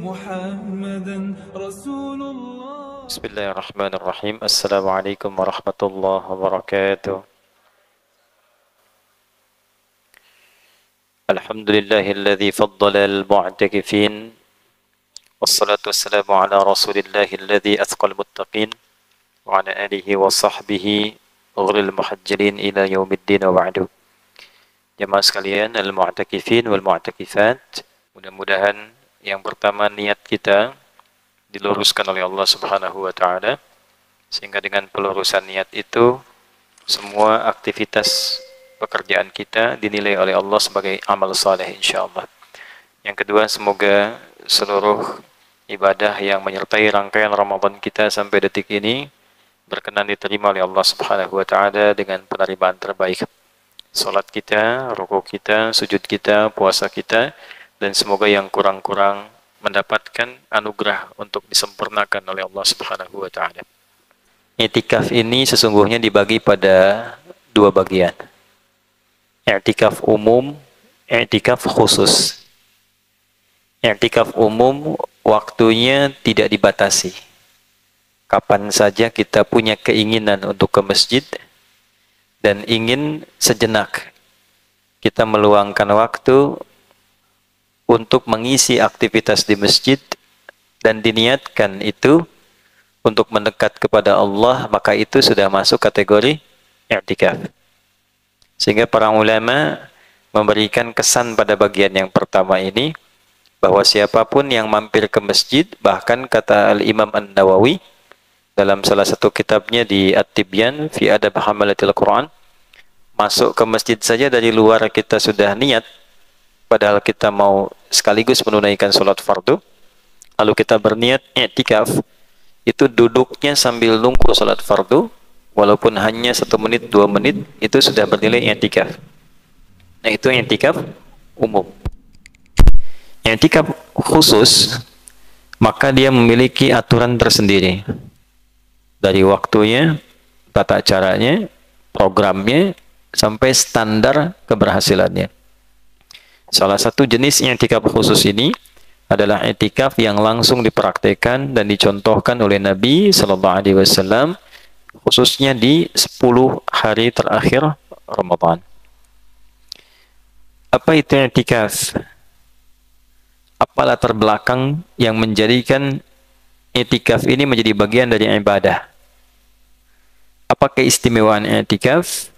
محمدا رسول الله. بسم الله الرحمن الرحيم. السلام عليكم ورحمة الله وبركاته. الحمد لله الذي فضل المعتكفين، والصلاة والسلام على رسول الله الذي أثقل المتقين وعلى آله وصحبه غر المحجلين إلى يوم الدين وبعد. Jemaah sekalian, al-mu'takifin wal mu'takifat, mudah-mudahan yang pertama niat kita diluruskan oleh Allah Subhanahu wa taala, sehingga dengan pelurusan niat itu semua aktivitas pekerjaan kita dinilai oleh Allah sebagai amal saleh insyaallah. Yang kedua, semoga seluruh ibadah yang menyertai rangkaian Ramadan kita sampai detik ini berkenan diterima oleh Allah Subhanahu wa taala dengan penerimaan terbaik. Salat kita, rukuk kita, sujud kita, puasa kita, dan semoga yang kurang-kurang mendapatkan anugerah untuk disempurnakan oleh Allah Subhanahu wa taala. I'tikaf ini sesungguhnya dibagi pada dua bagian. I'tikaf umum, i'tikaf khusus. I'tikaf umum waktunya tidak dibatasi. Kapan saja kita punya keinginan untuk ke masjid dan ingin sejenak kita meluangkan waktu untuk mengisi aktivitas di masjid dan diniatkan itu untuk mendekat kepada Allah, maka itu sudah masuk kategori i'tikaf. Sehingga para ulama memberikan kesan pada bagian yang pertama ini bahwa siapapun yang mampir ke masjid, bahkan kata Al-Imam An-Nawawi dalam salah satu kitabnya di At-Tibyan fi Adab Hamalatil Quran, masuk ke masjid saja dari luar kita sudah niat, padahal kita mau sekaligus menunaikan sholat fardu, lalu kita berniat i'tikaf, itu duduknya sambil nunggu sholat fardu, walaupun hanya 1 menit, 2 menit, itu sudah bernilai i'tikaf. Nah, itu i'tikaf umum. I'tikaf khusus, maka dia memiliki aturan tersendiri. Dari waktunya, tata caranya, programnya, sampai standar keberhasilannya. Salah satu jenis i'tikaf khusus ini adalah i'tikaf yang langsung dipraktikkan dan dicontohkan oleh Nabi Sallallahu Alaihi Wasallam, khususnya di 10 hari terakhir Ramadan. Apa itu i'tikaf? Apa latar belakang yang menjadikan i'tikaf ini menjadi bagian dari ibadah? Apa keistimewaan i'tikaf?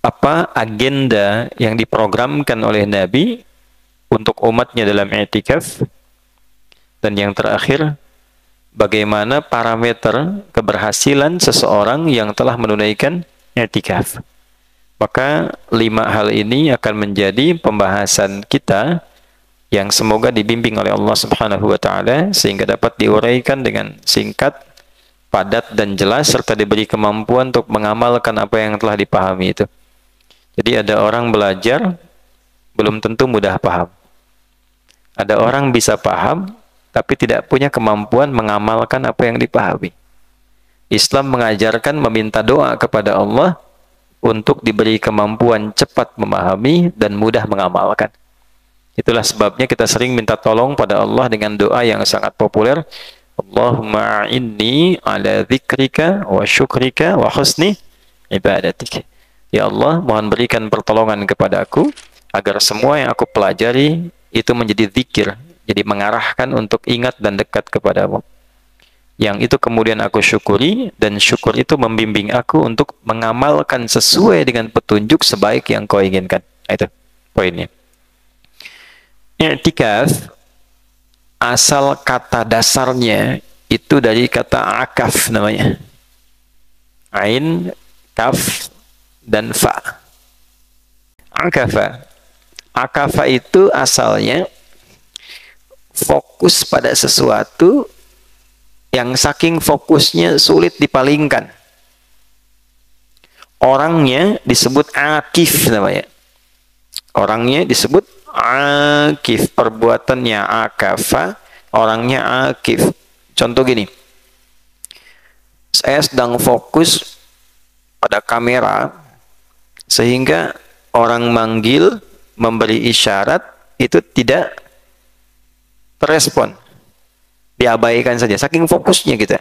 Apa agenda yang diprogramkan oleh Nabi untuk umatnya dalam i'tikaf? Dan yang terakhir, bagaimana parameter keberhasilan seseorang yang telah menunaikan i'tikaf? Maka 5 hal ini akan menjadi pembahasan kita yang semoga dibimbing oleh Allah Subhanahu wa taala sehingga dapat diuraikan dengan singkat, padat dan jelas, serta diberi kemampuan untuk mengamalkan apa yang telah dipahami itu. Jadi ada orang belajar belum tentu mudah paham. Ada orang bisa paham tapi tidak punya kemampuan mengamalkan apa yang dipahami. Islam mengajarkan meminta doa kepada Allah untuk diberi kemampuan cepat memahami dan mudah mengamalkan. Itulah sebabnya kita sering minta tolong pada Allah dengan doa yang sangat populer, Allahumma inni ala dzikrika wa syukrika wa husni ibadatik. Ya Allah, mohon berikan pertolongan kepada aku agar semua yang aku pelajari itu menjadi zikir, jadi mengarahkan untuk ingat dan dekat kepadamu. Yang itu kemudian aku syukuri, dan syukur itu membimbing aku untuk mengamalkan sesuai dengan petunjuk sebaik yang kau inginkan. Itu poinnya. I'tikaf asal kata dasarnya itu dari kata akaf namanya. Ain, kaf, dan fa. Akafa. Akafa itu asalnya fokus pada sesuatu yang saking fokusnya sulit dipalingkan. Orangnya disebut akif namanya. Orangnya disebut akif, perbuatannya akafa, orangnya akif. Contoh gini, saya sedang fokus pada kamera sehingga orang manggil, memberi isyarat itu tidak terrespon. Diabaikan saja, saking fokusnya kita.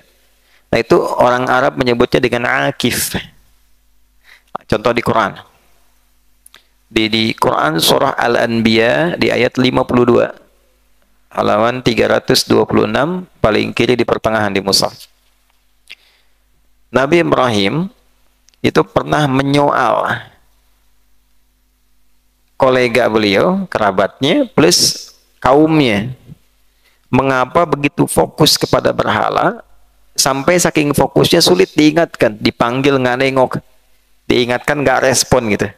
Nah itu orang Arab menyebutnya dengan akif. Contoh di Quran. Di Quran surah Al-Anbiya di ayat 52. Halaman 326 paling kiri di pertengahan di mushaf. Nabi Ibrahim itu pernah menyoal kolega beliau, kerabatnya, plus kaumnya. Mengapa begitu fokus kepada berhala, sampai saking fokusnya sulit diingatkan, dipanggil nggak nengok, diingatkan nggak respon gitu.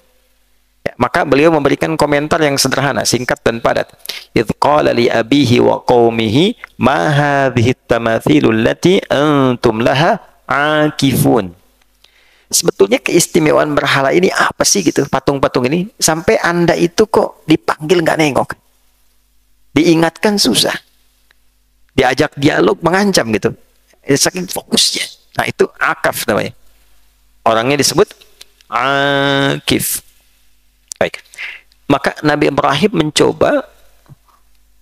Ya, maka beliau memberikan komentar yang sederhana, singkat dan padat. Idz qala li abihi wa qaumihi ma hadhihi tamathilul lati antum laha akifun. Sebetulnya keistimewaan berhala ini apa sih gitu, patung-patung ini, sampai Anda itu kok dipanggil nggak nengok, diingatkan susah, diajak dialog mengancam gitu, saking fokusnya. Nah itu akaf namanya, orangnya disebut akif. Baik, maka Nabi Ibrahim mencoba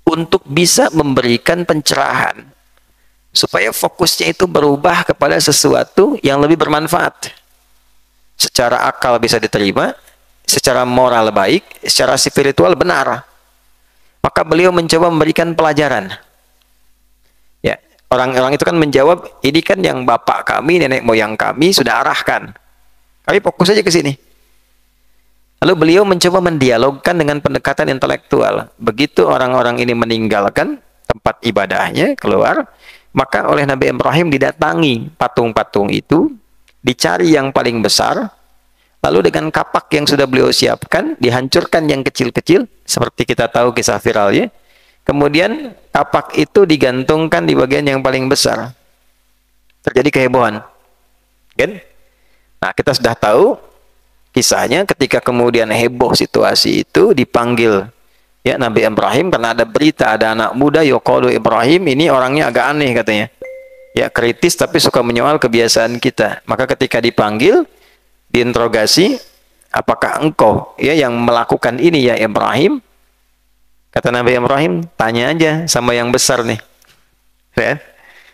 untuk bisa memberikan pencerahan supaya fokusnya itu berubah kepada sesuatu yang lebih bermanfaat. Secara akal bisa diterima, secara moral baik, secara spiritual benar. Maka beliau mencoba memberikan pelajaran. Ya, orang-orang itu kan menjawab, ini kan yang bapak kami, nenek moyang kami sudah arahkan. Kami fokus saja ke sini. Lalu beliau mencoba mendialogkan dengan pendekatan intelektual. Begitu orang-orang ini meninggalkan tempat ibadahnya, keluar, maka oleh Nabi Ibrahim didatangi patung-patung itu, dicari yang paling besar, lalu dengan kapak yang sudah beliau siapkan, dihancurkan yang kecil-kecil, seperti kita tahu kisah viralnya. Kemudian kapak itu digantungkan di bagian yang paling besar. Terjadi kehebohan. Kan? Nah, kita sudah tahu kisahnya ketika kemudian heboh situasi itu, dipanggil ya Nabi Ibrahim karena ada berita ada anak muda yuqalu Ibrahim, ini orangnya agak aneh katanya. Ya, kritis tapi suka menyoal kebiasaan kita. Maka ketika dipanggil, diinterogasi, apakah engkau ya yang melakukan ini ya Ibrahim? Kata Nabi Ibrahim, tanya aja sama yang besar nih. Ya?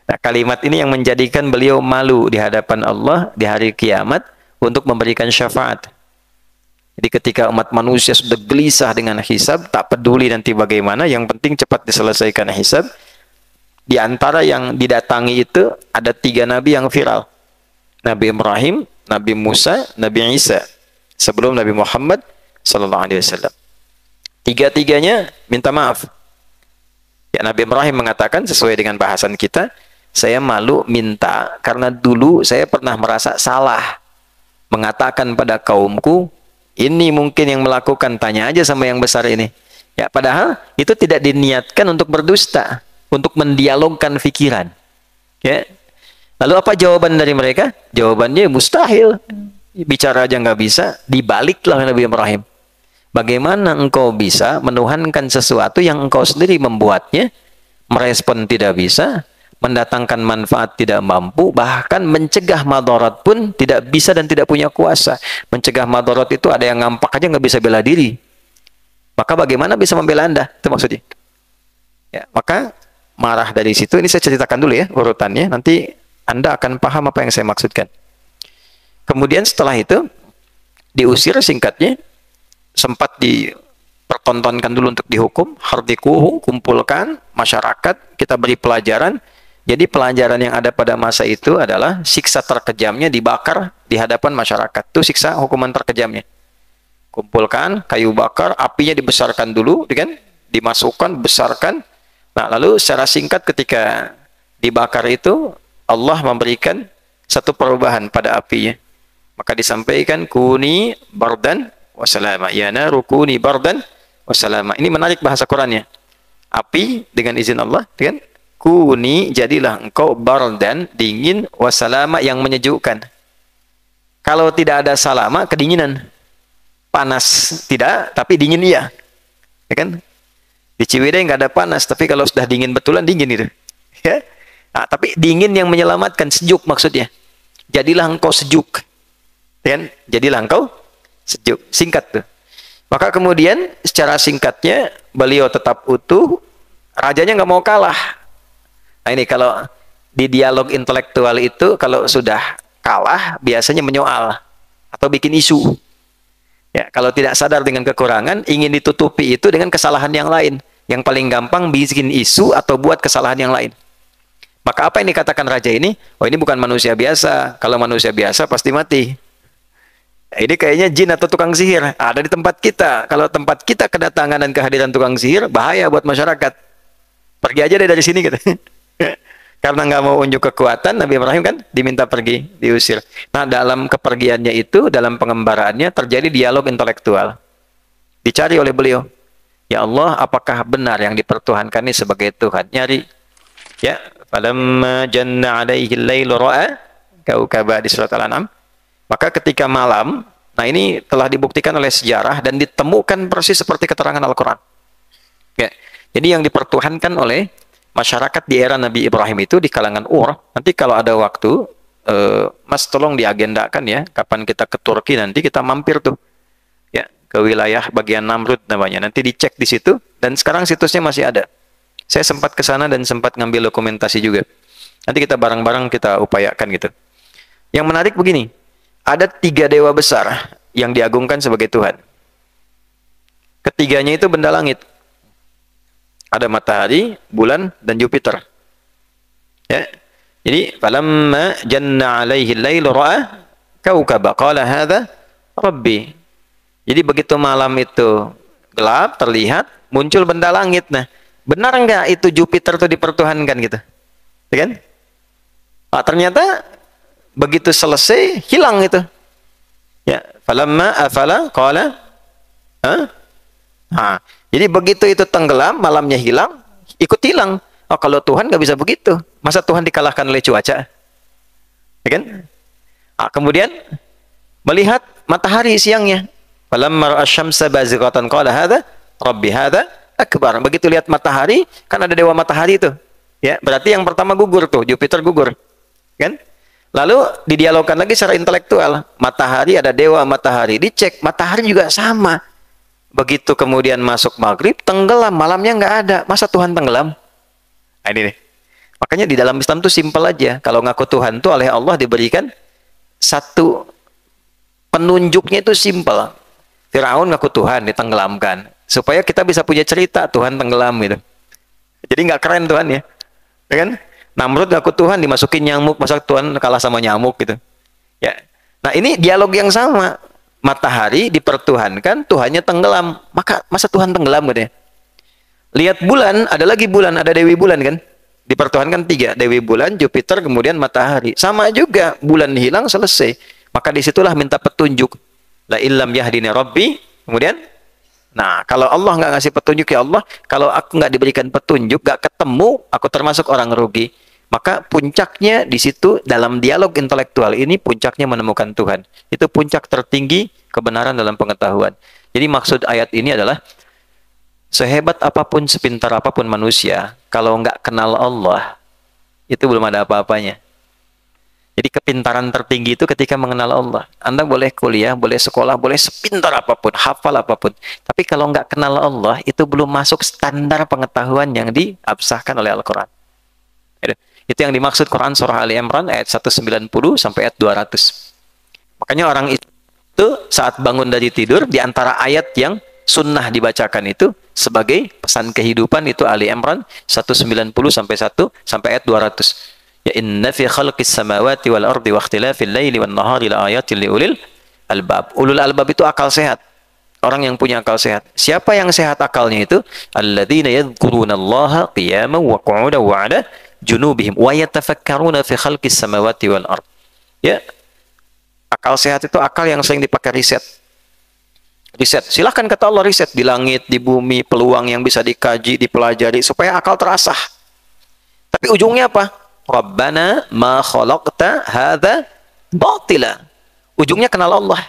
Nah, kalimat ini yang menjadikan beliau malu di hadapan Allah di hari kiamat untuk memberikan syafaat. Jadi ketika umat manusia sudah gelisah dengan hisab, tak peduli nanti bagaimana, yang penting cepat diselesaikan hisab. Di antara yang didatangi itu ada 3 nabi yang viral. Nabi Ibrahim, Nabi Musa, Nabi Isa. Sebelum Nabi Muhammad sallallahu alaihi wasallam. 3-tiganya minta maaf. Ya, Nabi Ibrahim mengatakan sesuai dengan bahasan kita, saya malu minta karena dulu saya pernah merasa salah mengatakan pada kaumku, ini mungkin yang melakukan, tanya aja sama yang besar ini. Ya, padahal itu tidak diniatkan untuk berdusta, untuk mendialogkan pikiran. Ya. Lalu apa jawaban dari mereka? Jawabannya mustahil. Bicara aja nggak bisa, dibaliklah Nabi Ibrahim. Bagaimana engkau bisa menuhankan sesuatu yang engkau sendiri membuatnya, merespon tidak bisa, mendatangkan manfaat tidak mampu, bahkan mencegah madarat pun tidak bisa dan tidak punya kuasa. Mencegah madarat itu ada yang ngampak aja nggak bisa bela diri. Maka bagaimana bisa membela Anda? Itu maksudnya. Ya, maka marah dari situ. Ini saya ceritakan dulu ya urutannya. Nanti Anda akan paham apa yang saya maksudkan. Kemudian setelah itu diusir, singkatnya sempat dipertontonkan dulu untuk dihukum, hardikuhu, kumpulkan masyarakat, kita beri pelajaran. Jadi pelajaran yang ada pada masa itu adalah siksa terkejamnya dibakar di hadapan masyarakat. Itu siksa hukuman terkejamnya. Kumpulkan kayu bakar, apinya dibesarkan dulu, kan? Dimasukkan, besarkan. Nah, lalu secara singkat ketika dibakar itu, Allah memberikan satu perubahan pada apinya. Maka disampaikan, kuni bardan wasalama. Ya naru kuni bardan wasalama. Ini menarik bahasa Qurannya. Api dengan izin Allah, kan? Kuni, jadilah engkau bardan, dingin, wasalama, yang menyejukkan. Kalau tidak ada salama, kedinginan. Panas tidak, tapi dingin iya. Ya kan? Di Ciwidey nggak ada panas, tapi kalau sudah dingin betulan, dingin itu. Ya? Nah, tapi dingin yang menyelamatkan, sejuk maksudnya. Jadilah engkau sejuk. Ya kan? Jadilah engkau sejuk. Singkat tuh. Maka kemudian secara singkatnya beliau tetap utuh, rajanya nggak mau kalah. Nah ini kalau di dialog intelektual itu kalau sudah kalah biasanya menyoal atau bikin isu. Ya, kalau tidak sadar dengan kekurangan, ingin ditutupi itu dengan kesalahan yang lain. Yang paling gampang bikin isu atau buat kesalahan yang lain. Maka apa yang dikatakan raja ini? Oh, ini bukan manusia biasa. Kalau manusia biasa pasti mati. Ini kayaknya jin atau tukang sihir. Ada di tempat kita. Kalau tempat kita kedatangan dan kehadiran tukang sihir, bahaya buat masyarakat. Pergi aja deh dari sini gitu. Karena nggak mau unjuk kekuatan, Nabi Ibrahim kan diminta pergi, diusir. Nah, dalam kepergiannya itu, dalam pengembaraannya terjadi dialog intelektual. Dicari oleh beliau. Ya Allah, apakah benar yang dipertuhankan ini sebagai Tuhan? Nyari. Ya, falamma janna alaihi al-lailu ra'a kaukaba di surat Al-An'am. Maka ketika malam, nah ini telah dibuktikan oleh sejarah dan ditemukan persis seperti keterangan Al-Qur'an. Ya. Jadi yang dipertuhankan oleh masyarakat di era Nabi Ibrahim itu di kalangan nanti kalau ada waktu, Mas tolong diagendakan ya, kapan kita ke Turki nanti kita mampir tuh, ya ke wilayah bagian Namrud namanya. Nanti dicek di situ dan sekarang situsnya masih ada. Saya sempat ke sana dan sempat ngambil dokumentasi juga. Nanti kita bareng-bareng kita upayakan gitu. Yang menarik begini, ada 3 dewa besar yang diagungkan sebagai Tuhan. Ketiganya itu benda langit. Ada matahari, bulan, dan Jupiter. Ya. Jadi, falamma janna alaihi al-lailu ra'a kaukaba qala hadza rabbi. Jadi begitu malam itu gelap, terlihat muncul benda langit. Nah, benar enggak itu Jupiter itu dipertuhankan gitu? Ya kan? Nah, ternyata begitu selesai hilang itu. Ya, falamma afala qala jadi begitu itu tenggelam, malamnya hilang, ikut hilang. Oh, kalau Tuhan nggak bisa begitu. Masa Tuhan dikalahkan oleh cuaca? Ya kan? Kemudian melihat matahari siangnya. Falamma ra'a asy-syamsa bazighatan qala hadza rabbi hadza akbar. Begitu lihat matahari, kan ada dewa matahari itu. Ya, berarti yang pertama gugur tuh, Jupiter gugur. Kan? Lalu didialogkan lagi secara intelektual. Matahari ada dewa matahari, dicek matahari juga sama. Begitu kemudian masuk maghrib, tenggelam, malamnya nggak ada. Masa Tuhan tenggelam? Nah, ini nih. Makanya di dalam Islam tuh simpel aja. Kalau ngaku Tuhan tuh oleh Allah diberikan satu penunjuknya itu simpel. Firaun ngaku Tuhan, ditenggelamkan. Supaya kita bisa punya cerita Tuhan tenggelam gitu. Jadi nggak keren Tuhan ya. Ya kan? Namrud ngaku Tuhan, dimasukin nyamuk, masa Tuhan kalah sama nyamuk gitu. Ya. Nah, ini dialog yang sama. Matahari dipertuhankan, Tuhannya tenggelam. Masa Tuhan tenggelam gitu ya? Lihat bulan, ada lagi bulan, ada Dewi Bulan kan? Dipertuhankan 3, Dewi Bulan, Jupiter, kemudian matahari. Sama juga, bulan hilang, selesai. Maka disitulah minta petunjuk. La illam yahdini Rabbi. Kemudian, nah kalau Allah nggak ngasih petunjuk ya Allah, kalau aku nggak diberikan petunjuk, nggak ketemu, aku termasuk orang rugi. Maka puncaknya di situ dalam dialog intelektual ini puncaknya menemukan Tuhan. Itu puncak tertinggi kebenaran dalam pengetahuan. Jadi maksud ayat ini adalah sehebat apapun, sepintar apapun manusia, kalau nggak kenal Allah, itu belum ada apa-apanya. Jadi kepintaran tertinggi itu ketika mengenal Allah. Anda boleh kuliah, boleh sekolah, boleh sepintar apapun, hafal apapun. Tapi kalau nggak kenal Allah, itu belum masuk standar pengetahuan yang diabsahkan oleh Al-Quran. Itu yang dimaksud Quran surah Ali Imran ayat 190 sampai ayat 200. Makanya orang itu saat bangun dari tidur, di antara ayat yang sunnah dibacakan itu sebagai pesan kehidupan itu Ali Imran 190 sampai ayat 200. Ya inna fi khalqis samawati wal ardi wa ikhtilafil laili wan nahari la ayatin liulil albab. Ulul albab itu akal sehat. Orang yang punya akal sehat. Siapa yang sehat akalnya itu? Alladzina yadhkurunallaha qiyaman wa qu'udan wa 'ala junubihim wa yatafakkaruna fi khalqis samawati wal ard. Ya. Akal sehat itu akal yang sering dipakai riset. Silahkan kata Allah riset di langit, di bumi, peluang yang bisa dikaji, dipelajari supaya akal terasah. Tapi ujungnya apa? Rabbana ma khalaqta hadza batila. Ujungnya kenal Allah.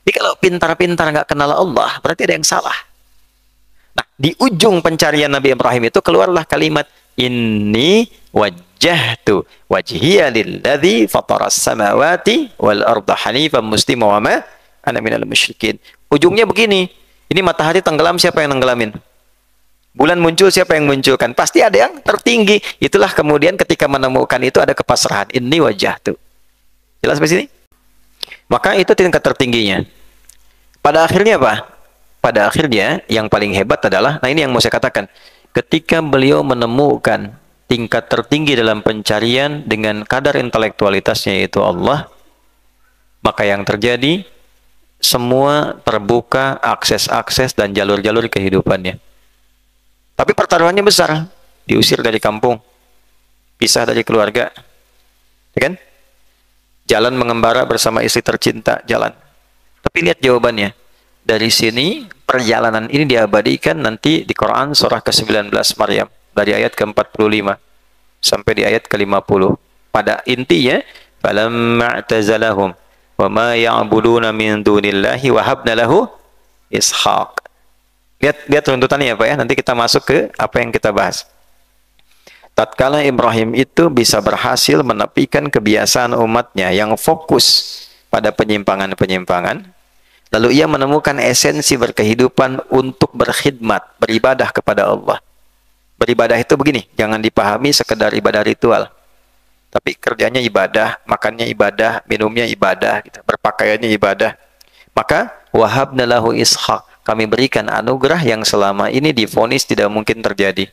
Jadi kalau pintar-pintar nggak kenal Allah, berarti ada yang salah. Nah, di ujung pencarian Nabi Ibrahim itu keluarlah kalimat inni wajjahtu wajhiya lilladzi fataras samawati wal arda hanifan muslima wa ma ana minal musyrikin. Ujungnya begini, ini matahari tenggelam, siapa yang nenggelamin? Bulan muncul, siapa yang munculkan? Pasti ada yang tertinggi. Itulah kemudian ketika menemukan itu ada kepasrahan. Ini wajah tuh. Jelas sampai sini? Maka itu tingkat tertingginya. Pada akhirnya apa? Pada akhirnya yang paling hebat adalah, nah ini yang mau saya katakan. Ketika beliau menemukan tingkat tertinggi dalam pencarian dengan kadar intelektualitasnya yaitu Allah, maka yang terjadi semua terbuka akses-akses dan jalur-jalur kehidupannya. Tapi pertaruhannya besar. Diusir dari kampung, pisah dari keluarga, ya kan? Jalan mengembara bersama istri tercinta, jalan. Tapi lihat jawabannya. Dari sini perjalanan ini diabadikan nanti di Quran surah ke-19 Maryam dari ayat ke-45 sampai di ayat ke-50. Pada intinya, falamma i'tazalahum wa ma ya'buduna min dunillahi wa habna lahu Ishaq. Lihat runtutannya ya Pak ya. Nanti kita masuk ke apa yang kita bahas. Tatkala Ibrahim itu bisa berhasil menepikan kebiasaan umatnya yang fokus pada penyimpangan-penyimpangan, lalu ia menemukan esensi berkehidupan untuk berkhidmat, beribadah kepada Allah. Beribadah itu begini, jangan dipahami sekedar ibadah ritual. Tapi kerjanya ibadah, makannya ibadah, minumnya ibadah, gitu. Berpakaiannya ibadah. Maka wahabna lahu Ishaq. Kami berikan anugerah yang selama ini divonis tidak mungkin terjadi.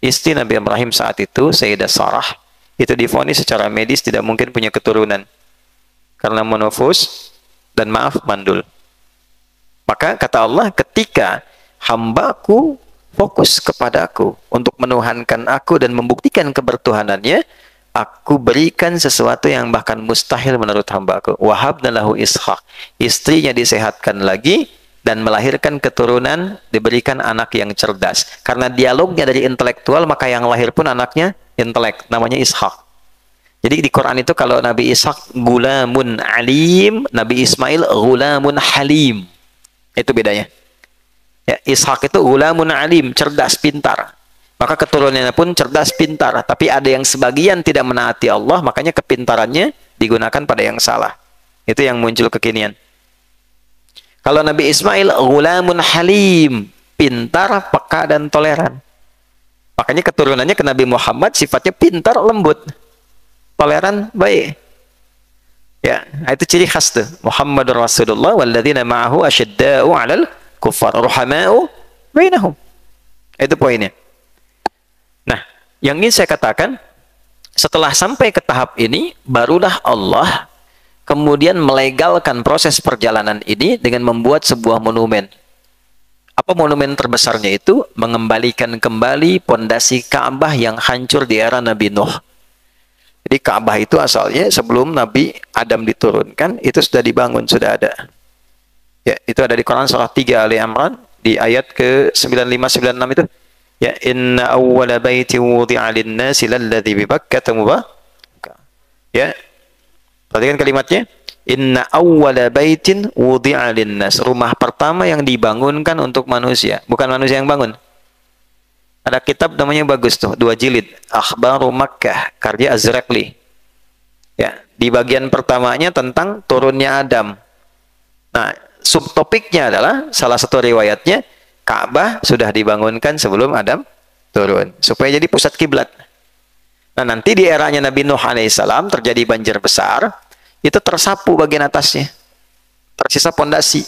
Istri Nabi Ibrahim saat itu, Sayyidah Sarah, itu divonis secara medis tidak mungkin punya keturunan. Karena monofus dan maaf mandul. Maka kata Allah, ketika hambaku fokus kepadaku untuk menuhankan aku dan membuktikan kebertuhanannya, aku berikan sesuatu yang bahkan mustahil menurut hambaku. Wahabna lahu Ishaq. Istrinya disehatkan lagi, dan melahirkan keturunan, diberikan anak yang cerdas. Karena dialognya dari intelektual, maka yang lahir pun anaknya intelek, namanya Ishak. Jadi di Quran itu kalau Nabi Ishak gulamun alim, Nabi Ismail gulamun halim. Itu bedanya. Ya, Ishak itu gulamun alim, cerdas, pintar. Maka keturunannya pun cerdas, pintar. Tapi ada yang sebagian tidak menaati Allah, makanya kepintarannya digunakan pada yang salah. Itu yang muncul kekinian. Kalau Nabi Ismail, gulamun halim, pintar, peka, dan toleran. Makanya keturunannya ke Nabi Muhammad sifatnya pintar, lembut, toleran, baik. Ya, itu ciri khas tuh. Muhammadur Rasulullah walladzina ma'ahu asyidda'u 'alal kuffar ruhama'u bainahum. Itu poinnya. Nah, yang ingin saya katakan, setelah sampai ke tahap ini, barulah Allah kemudian melegalkan proses perjalanan ini dengan membuat sebuah monumen. Apa monumen terbesarnya itu? Mengembalikan kembali pondasi Ka'bah yang hancur di era Nabi Nuh. Jadi Ka'bah itu asalnya sebelum Nabi Adam diturunkan, itu sudah dibangun, sudah ada. Ya, itu ada di Quran surah 3 Ali Imran di ayat ke-95-96 itu. Ya, inna awwala baiti wudi'a lin-nasi lalladzi bi Bakkah mubarak. Ya. Perhatikan kalimatnya. Inna awwala baitin wudi'a lin-nas. Rumah pertama yang dibangunkan untuk manusia, bukan manusia yang bangun. Ada kitab namanya bagus tuh, 2 jilid, Akhbaru Makkah, karya Az-Ziraqli. Ya, di bagian pertamanya tentang turunnya Adam. Nah, subtopiknya adalah salah satu riwayatnya Ka'bah sudah dibangunkan sebelum Adam turun supaya jadi pusat kiblat. Nah, nanti di eranya Nabi Nuh alaihissalam terjadi banjir besar, itu tersapu bagian atasnya, tersisa pondasi.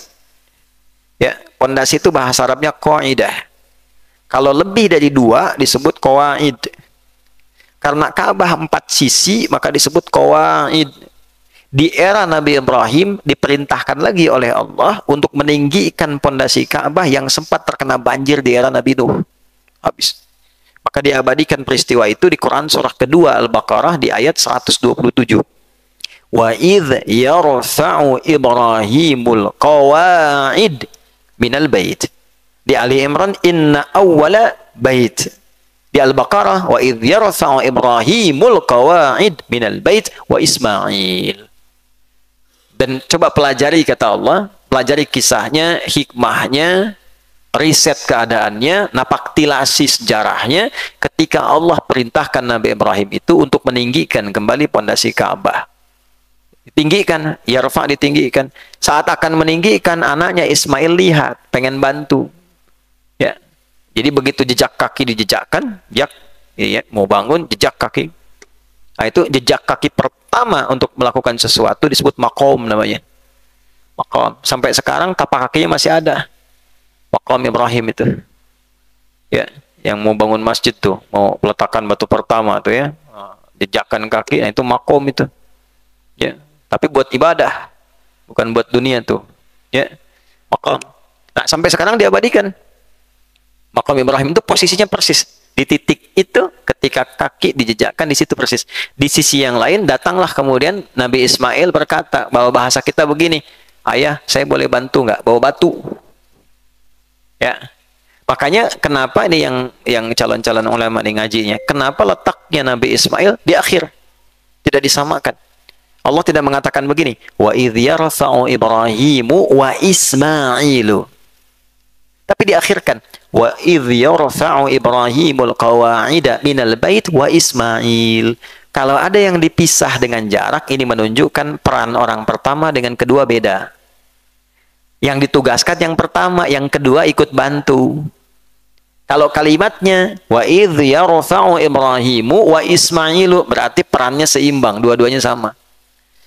Ya, pondasi itu bahasa Arabnya qaidah. Kalau lebih dari 2 disebut qawaid. Karena Ka'bah 4 sisi maka disebut qawaid. Di era Nabi Ibrahim diperintahkan lagi oleh Allah untuk meninggikan pondasi Ka'bah yang sempat terkena banjir di era Nabi Nuh. Habis. Maka diabadikan peristiwa itu di Quran surah kedua Al-Baqarah di ayat 127. Wa idh yarfa'u Ibrahimul qawa'id minal bait. Di Ali Imran inna awwala bait. Di Al-Baqarah wa idh yarfa'u Ibrahimul qawa'id minal bait wa Ismail. Dan coba pelajari kata Allah, pelajari kisahnya, hikmahnya, riset keadaannya, napaktilasi sejarahnya ketika Allah perintahkan Nabi Ibrahim itu untuk meninggikan kembali pondasi Ka'bah. Ditinggikan, yarfa ditinggikan. Saat akan meninggikan, anaknya Ismail lihat, pengen bantu. Ya. Jadi begitu jejak kaki dijejakkan, ya, mau bangun jejak kaki. Nah, itu jejak kaki pertama untuk melakukan sesuatu disebut maqam namanya. Maqam. Sampai sekarang tapak kakinya masih ada. Maqam Ibrahim itu. Ya, yang mau bangun masjid tuh, mau letakkan batu pertama tuh ya. Jejakkan kaki, nah itu maqam itu. Ya, tapi buat ibadah, bukan buat dunia tuh. Ya, maqam. Nah, sampai sekarang diabadikan. Maqam Ibrahim itu posisinya persis di titik itu ketika kaki dijejakkan di situ persis. Di sisi yang lain datanglah kemudian Nabi Ismail berkata bahwa bahasa kita begini, ayah saya boleh bantu nggak bawa batu? Ya, makanya kenapa ini yang calon-calon ulama nih ngajinya, kenapa letaknya Nabi Ismail di akhir, tidak disamakan? Allah tidak mengatakan begini, wa idh yarfa'u Ibrahimu wa Ismailu. Tapi diakhirkan, wa idh yarfa'u Ibrahimul qawa'ida minal bait wa Ismail. Kalau ada yang dipisah dengan jarak, ini menunjukkan peran orang pertama dengan kedua beda. Yang ditugaskan yang pertama, yang kedua ikut bantu. Kalau kalimatnya wa idh yarfa'u Ibrahimu wa Ismailu, berarti perannya seimbang, dua-duanya sama.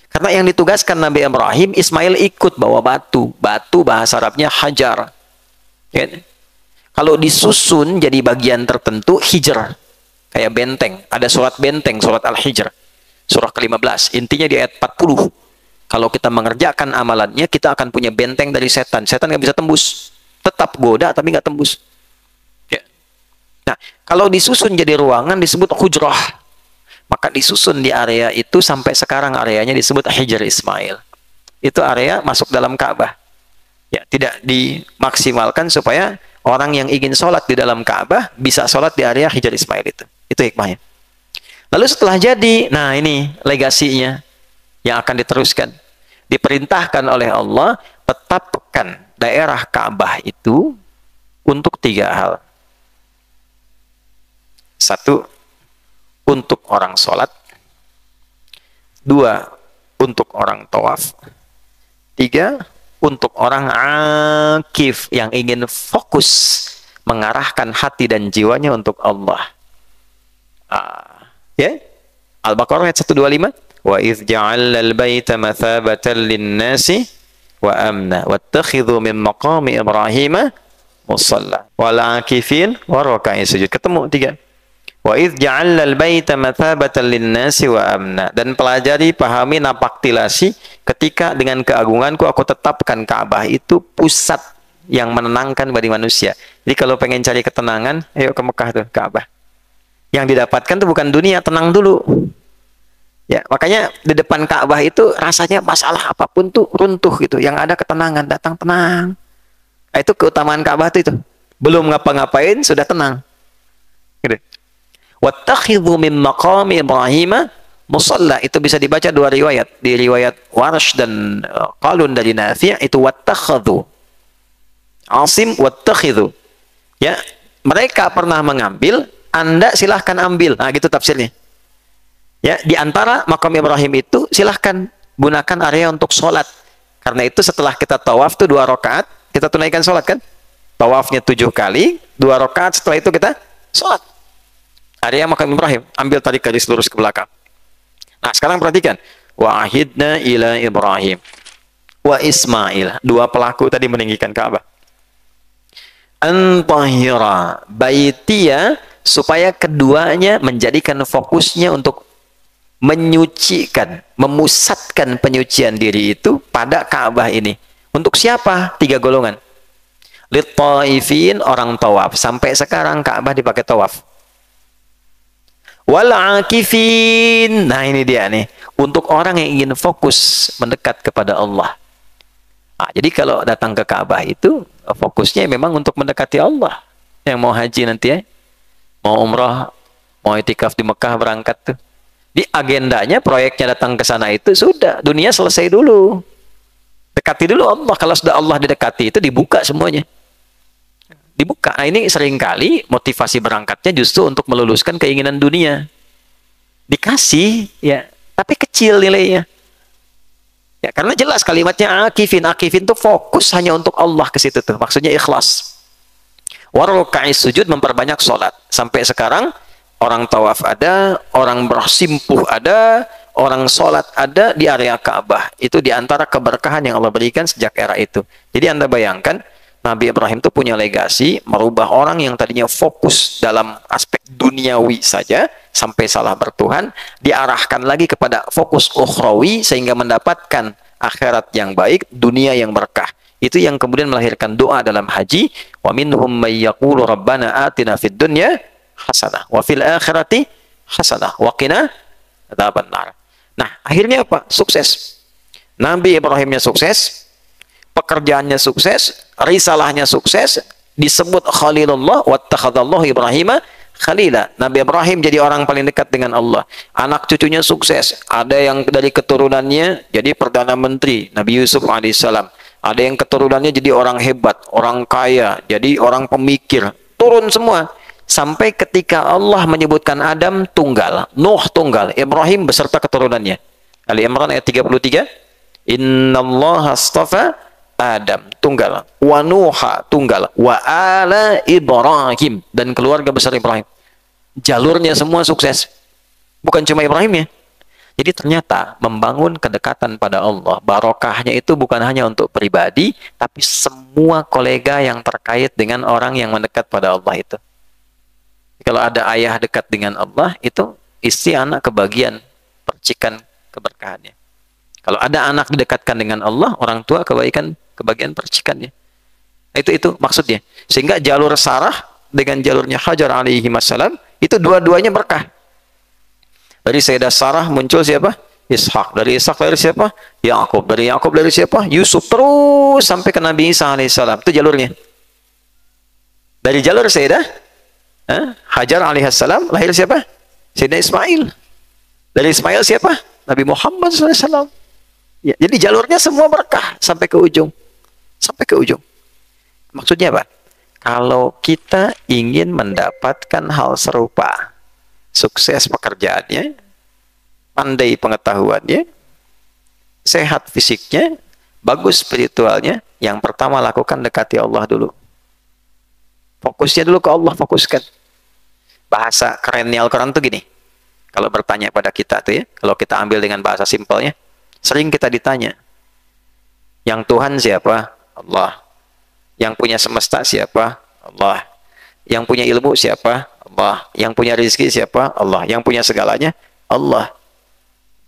Karena yang ditugaskan Nabi Ibrahim, Ismail ikut bawa batu. Batu bahasa Arabnya hajar. Ya. Kalau disusun jadi bagian tertentu, hijr, kayak benteng. Ada surat benteng, surat Al-Hijr, surah ke-15. Intinya di ayat 40. Kalau kita mengerjakan amalannya, kita akan punya benteng dari setan. Setan nggak bisa tembus. Tetap goda, tapi nggak tembus. Ya. Nah, kalau disusun jadi ruangan, disebut hujrah. Maka disusun di area itu sampai sekarang areanya disebut Hijr Ismail. Itu area masuk dalam Ka'bah. Ya, tidak dimaksimalkan supaya orang yang ingin sholat di dalam Ka'bah bisa sholat di area Hijr Ismail itu. Itu hikmahnya. Lalu setelah jadi, nah ini legasinya yang akan diteruskan. Diperintahkan oleh Allah, tetapkan daerah Ka'bah itu untuk 3 hal. 1, untuk orang sholat. 2, untuk orang tawaf. 3, untuk orang akif yang ingin fokus mengarahkan hati dan jiwanya untuk Allah. Ya, Al-Baqarah ayat 125. Wa idh ja'alna al-baita mathabatan lin-nasi wa amna wattakhidhu min maqami Ibrahim musalla wal akifin wa ruk'i sujud. Ketemu 3. Wa idh ja'alna al-baita mathabatan lin-nasi wa amna. Dan pelajari, pahami, napaktilasi ketika dengan keagunganku aku tetapkan Ka'bah itu pusat yang menenangkan bagi manusia. Jadi kalau pengen cari ketenangan, ayo ke Mekah tuh, Ka'bah. Yang didapatkan tuh bukan dunia, tenang dulu. Ya, makanya di depan Ka'bah itu rasanya masalah apapun tuh runtuh gitu. Yang ada ketenangan, datang tenang. Nah, itu keutamaan Ka'bah itu. Belum ngapa-ngapain sudah tenang. Gitu. Wattakhidhu min maqami Ibrahim musalla, itu bisa dibaca 2 riwayat. Di riwayat Warsh dan Qalun dari Nafi' itu wattakhadhu. Asim wattakhidhu. Ya, mereka pernah mengambil, Anda silahkan ambil. Nah, gitu tafsirnya. Ya, di antara makam Ibrahim itu silahkan gunakan area untuk sholat. Karena itu setelah kita tawaf tuh 2 rakaat, kita tunaikan sholat kan? Tawafnya 7 kali, 2 rakaat setelah itu kita sholat. Area makam Ibrahim, ambil tarik garis lurus ke belakang. Nah, sekarang perhatikan. Wa ahidna ila Ibrahim wa Ismail. 2 pelaku tadi meninggikan Ka'bah. Antahira baitiya, supaya keduanya menjadikan fokusnya untuk menyucikan, memusatkan penyucian diri itu pada Ka'bah ini. Untuk siapa? 3 golongan. Lit-taifin, orang tawaf. Sampai sekarang Ka'bah dipakai tawaf. Wal akifin. Nah, ini dia nih. Untuk orang yang ingin fokus mendekat kepada Allah. Nah, jadi kalau datang ke Ka'bah itu fokusnya memang untuk mendekati Allah. Yang mau haji nanti ya, mau umrah, mau itikaf di Mekah berangkat tuh. Di agendanya, proyeknya datang ke sana itu sudah, dunia selesai dulu. Dekati dulu Allah. Kalau sudah Allah didekati itu dibuka semuanya. Dibuka. Nah, ini seringkali motivasi berangkatnya justru untuk meluluskan keinginan dunia. Dikasih, ya, tapi kecil nilainya. Ya, karena jelas kalimatnya akifin. Akifin tuh fokus hanya untuk Allah ke situ tuh. Maksudnya ikhlas. Waruka'is sujud, memperbanyak sholat. Sampai sekarang orang tawaf ada, orang bersimpuh ada, orang sholat ada di area Ka'bah. Itu diantara keberkahan yang Allah berikan sejak era itu. Jadi Anda bayangkan, Nabi Ibrahim itu punya legasi merubah orang yang tadinya fokus dalam aspek duniawi saja sampai salah bertuhan, diarahkan lagi kepada fokus ukhrawi sehingga mendapatkan akhirat yang baik, dunia yang berkah. Itu yang kemudian melahirkan doa dalam haji, wa minhum may yaqulu rabbana atina fid dunya hasanah wa fil akhirati hasanah wa qina adzabannar. Nah, akhirnya apa? Sukses. Nabi Ibrahimnya sukses, pekerjaannya sukses, risalahnya sukses, disebut Khalilullah, wattakhadallahu Ibrahima Khalila. Nabi Ibrahim jadi orang paling dekat dengan Allah. Anak cucunya sukses. Ada yang dari keturunannya jadi Perdana Menteri, Nabi Yusuf alaihissalam. Ada yang keturunannya jadi orang hebat, orang kaya, jadi orang pemikir. Turun semua. Sampai ketika Allah menyebutkan Adam tunggal, Nuh tunggal, Ibrahim beserta keturunannya. Ali Imran ayat 33. Innallaha astafa Adam tunggal, wa Nuha tunggal, wa ala Ibrahim, dan keluarga besar Ibrahim. Jalurnya semua sukses. Bukan cuma Ibrahim ya. Jadi ternyata membangun kedekatan pada Allah, barokahnya itu bukan hanya untuk pribadi, tapi semua kolega yang terkait dengan orang yang mendekat pada Allah itu. Kalau ada ayah dekat dengan Allah, itu istri anak kebagian percikan keberkahannya. Kalau ada anak didekatkan dengan Allah, orang tua kebagian percikannya. Itu maksudnya. Sehingga jalur Sarah dengan jalurnya Hajar alaihi wassalam, itu dua-duanya berkah. Dari Sayyidah Sarah muncul siapa? Ishak. Dari Ishak dari siapa? Yakub. Dari Yakub dari siapa? Yusuf. Terus sampai ke Nabi Isa alaihissalam. Itu jalurnya. Dari jalur Sayyidah Hajar alaihissalam lahir siapa? Sayyidina Ismail. Dari Ismail siapa? Nabi Muhammad SAW. Ya, jadi jalurnya semua berkah sampai ke ujung. Sampai ke ujung. Maksudnya apa? Kalau kita ingin mendapatkan hal serupa, sukses pekerjaannya, pandai pengetahuannya, sehat fisiknya, bagus spiritualnya, yang pertama lakukan dekati Allah dulu. Fokusnya dulu ke Allah, fokuskan. Bahasa kerennya Al-Quran tuh gini. Kalau bertanya pada kita tuh ya, kalau kita ambil dengan bahasa simpelnya, sering kita ditanya, yang Tuhan siapa? Allah. Yang punya semesta siapa? Allah. Yang punya ilmu siapa? Allah. Yang punya rezeki siapa? Allah. Yang punya segalanya? Allah.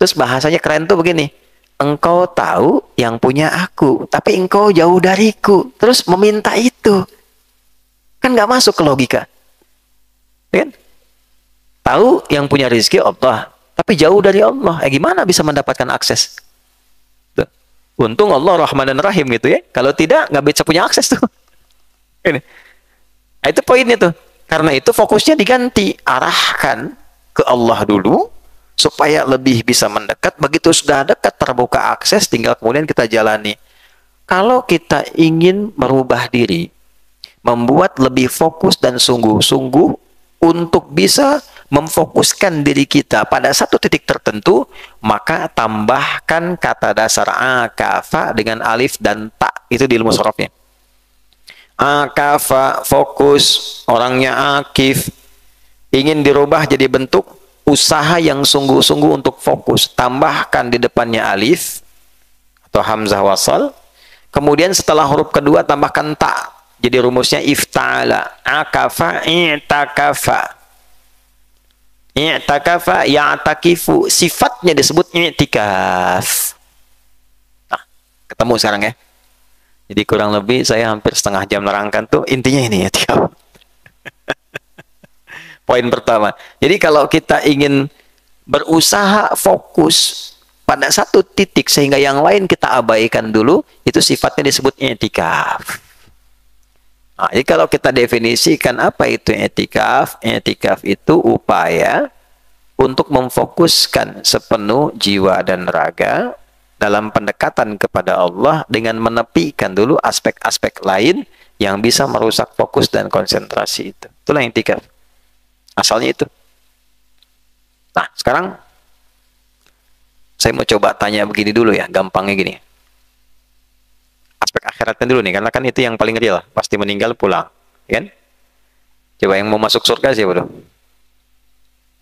Terus bahasanya keren tuh begini, engkau tahu yang punya aku, tapi engkau jauh dariku, terus meminta itu. Kan nggak masuk ke logika. Kan? Tahu yang punya rezeki Allah, tapi jauh dari Allah. Gimana bisa mendapatkan akses? Tuh. Untung Allah Rahman dan Rahim gitu ya. Kalau tidak, nggak bisa punya akses tuh. Ini. Nah, itu poinnya tuh. Karena itu fokusnya diganti. Arahkan ke Allah dulu, supaya lebih bisa mendekat. Begitu sudah dekat, terbuka akses, tinggal kemudian kita jalani. Kalau kita ingin merubah diri, membuat lebih fokus dan sungguh-sungguh untuk bisa memfokuskan diri kita pada satu titik tertentu, maka tambahkan kata dasar akafa dengan alif dan ta. Itu di ilmu sorofnya. Akafa, fokus, orangnya akif, ingin dirubah jadi bentuk usaha yang sungguh-sungguh untuk fokus. Tambahkan di depannya alif atau hamzah wasal. Kemudian setelah huruf kedua tambahkan ta. Jadi rumusnya ifta'ala, akafa, i'takafa. I'takafa, ya'takifu. Sifatnya disebut i'tikaf. Nah, ketemu sekarang ya. Jadi kurang lebih saya hampir setengah jam nerangkan tuh, intinya ini i'tikaf. Poin pertama. Jadi kalau kita ingin berusaha fokus pada satu titik sehingga yang lain kita abaikan dulu, itu sifatnya disebut i'tikaf. Nah, jadi kalau kita definisikan apa itu i'tikaf, i'tikaf itu upaya untuk memfokuskan sepenuh jiwa dan raga dalam pendekatan kepada Allah dengan menepikan dulu aspek-aspek lain yang bisa merusak fokus dan konsentrasi itu. Itulah i'tikaf. Asalnya itu. Nah, sekarang saya mau coba tanya begini dulu ya, gampangnya gini. Aspek akhiratnya dulu nih, karena kan itu yang paling real, pasti meninggal pulang, kan? Coba yang mau masuk surga siapa dong?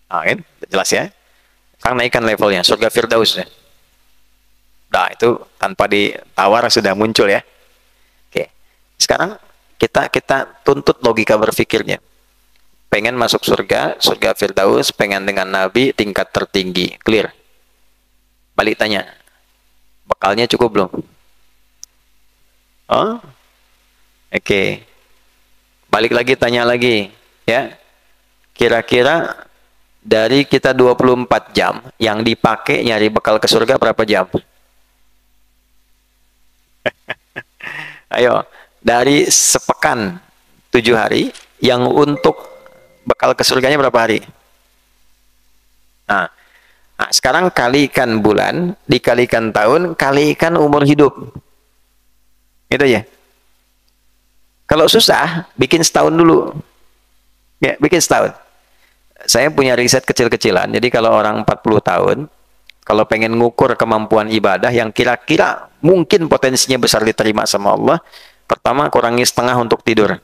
Ah, kan? Jelas ya. Kang naikkan levelnya, surga Firdaus ya. Nah, itu tanpa ditawar sudah muncul ya. Oke. Sekarang kita tuntut logika berpikirnya. Pengen masuk surga, surga Firdaus, pengen dengan Nabi tingkat tertinggi. Clear. Balik tanya. Bekalnya cukup belum? Oh? Oke. Balik lagi tanya lagi, ya. Kira-kira dari kita 24 jam yang dipakai nyari bekal ke surga berapa jam? Ayo, dari sepekan 7 hari yang untuk bekal ke surganya berapa hari? Nah, sekarang kalikan bulan, dikalikan tahun, kalikan umur hidup. Gitu ya. Kalau susah, bikin setahun dulu. Ya, bikin setahun. Saya punya riset kecil-kecilan. Jadi kalau orang 40 tahun, kalau pengen ngukur kemampuan ibadah yang kira-kira mungkin potensinya besar diterima sama Allah, pertama kurangi setengah untuk tidur.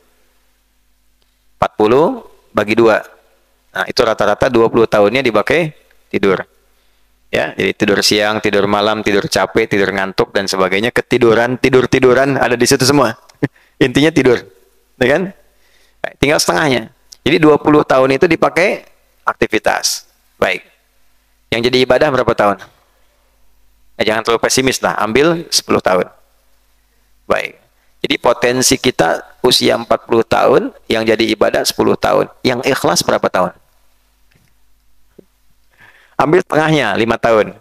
40 bagi 2. Nah, itu rata-rata 20 tahunnya dipakai tidur. Ya, jadi tidur siang, tidur malam, tidur capek, tidur ngantuk dan sebagainya, ketiduran, tidur-tiduran ada di situ semua. Intinya tidur, ya kan? Tinggal setengahnya. Jadi 20 tahun itu dipakai aktivitas. Baik. Yang jadi ibadah berapa tahun? Jangan terlalu pesimis lah, ambil 10 tahun. Baik. Jadi potensi kita usia 40 tahun, yang jadi ibadah 10 tahun. Yang ikhlas berapa tahun? Ambil tengahnya, 5 tahun.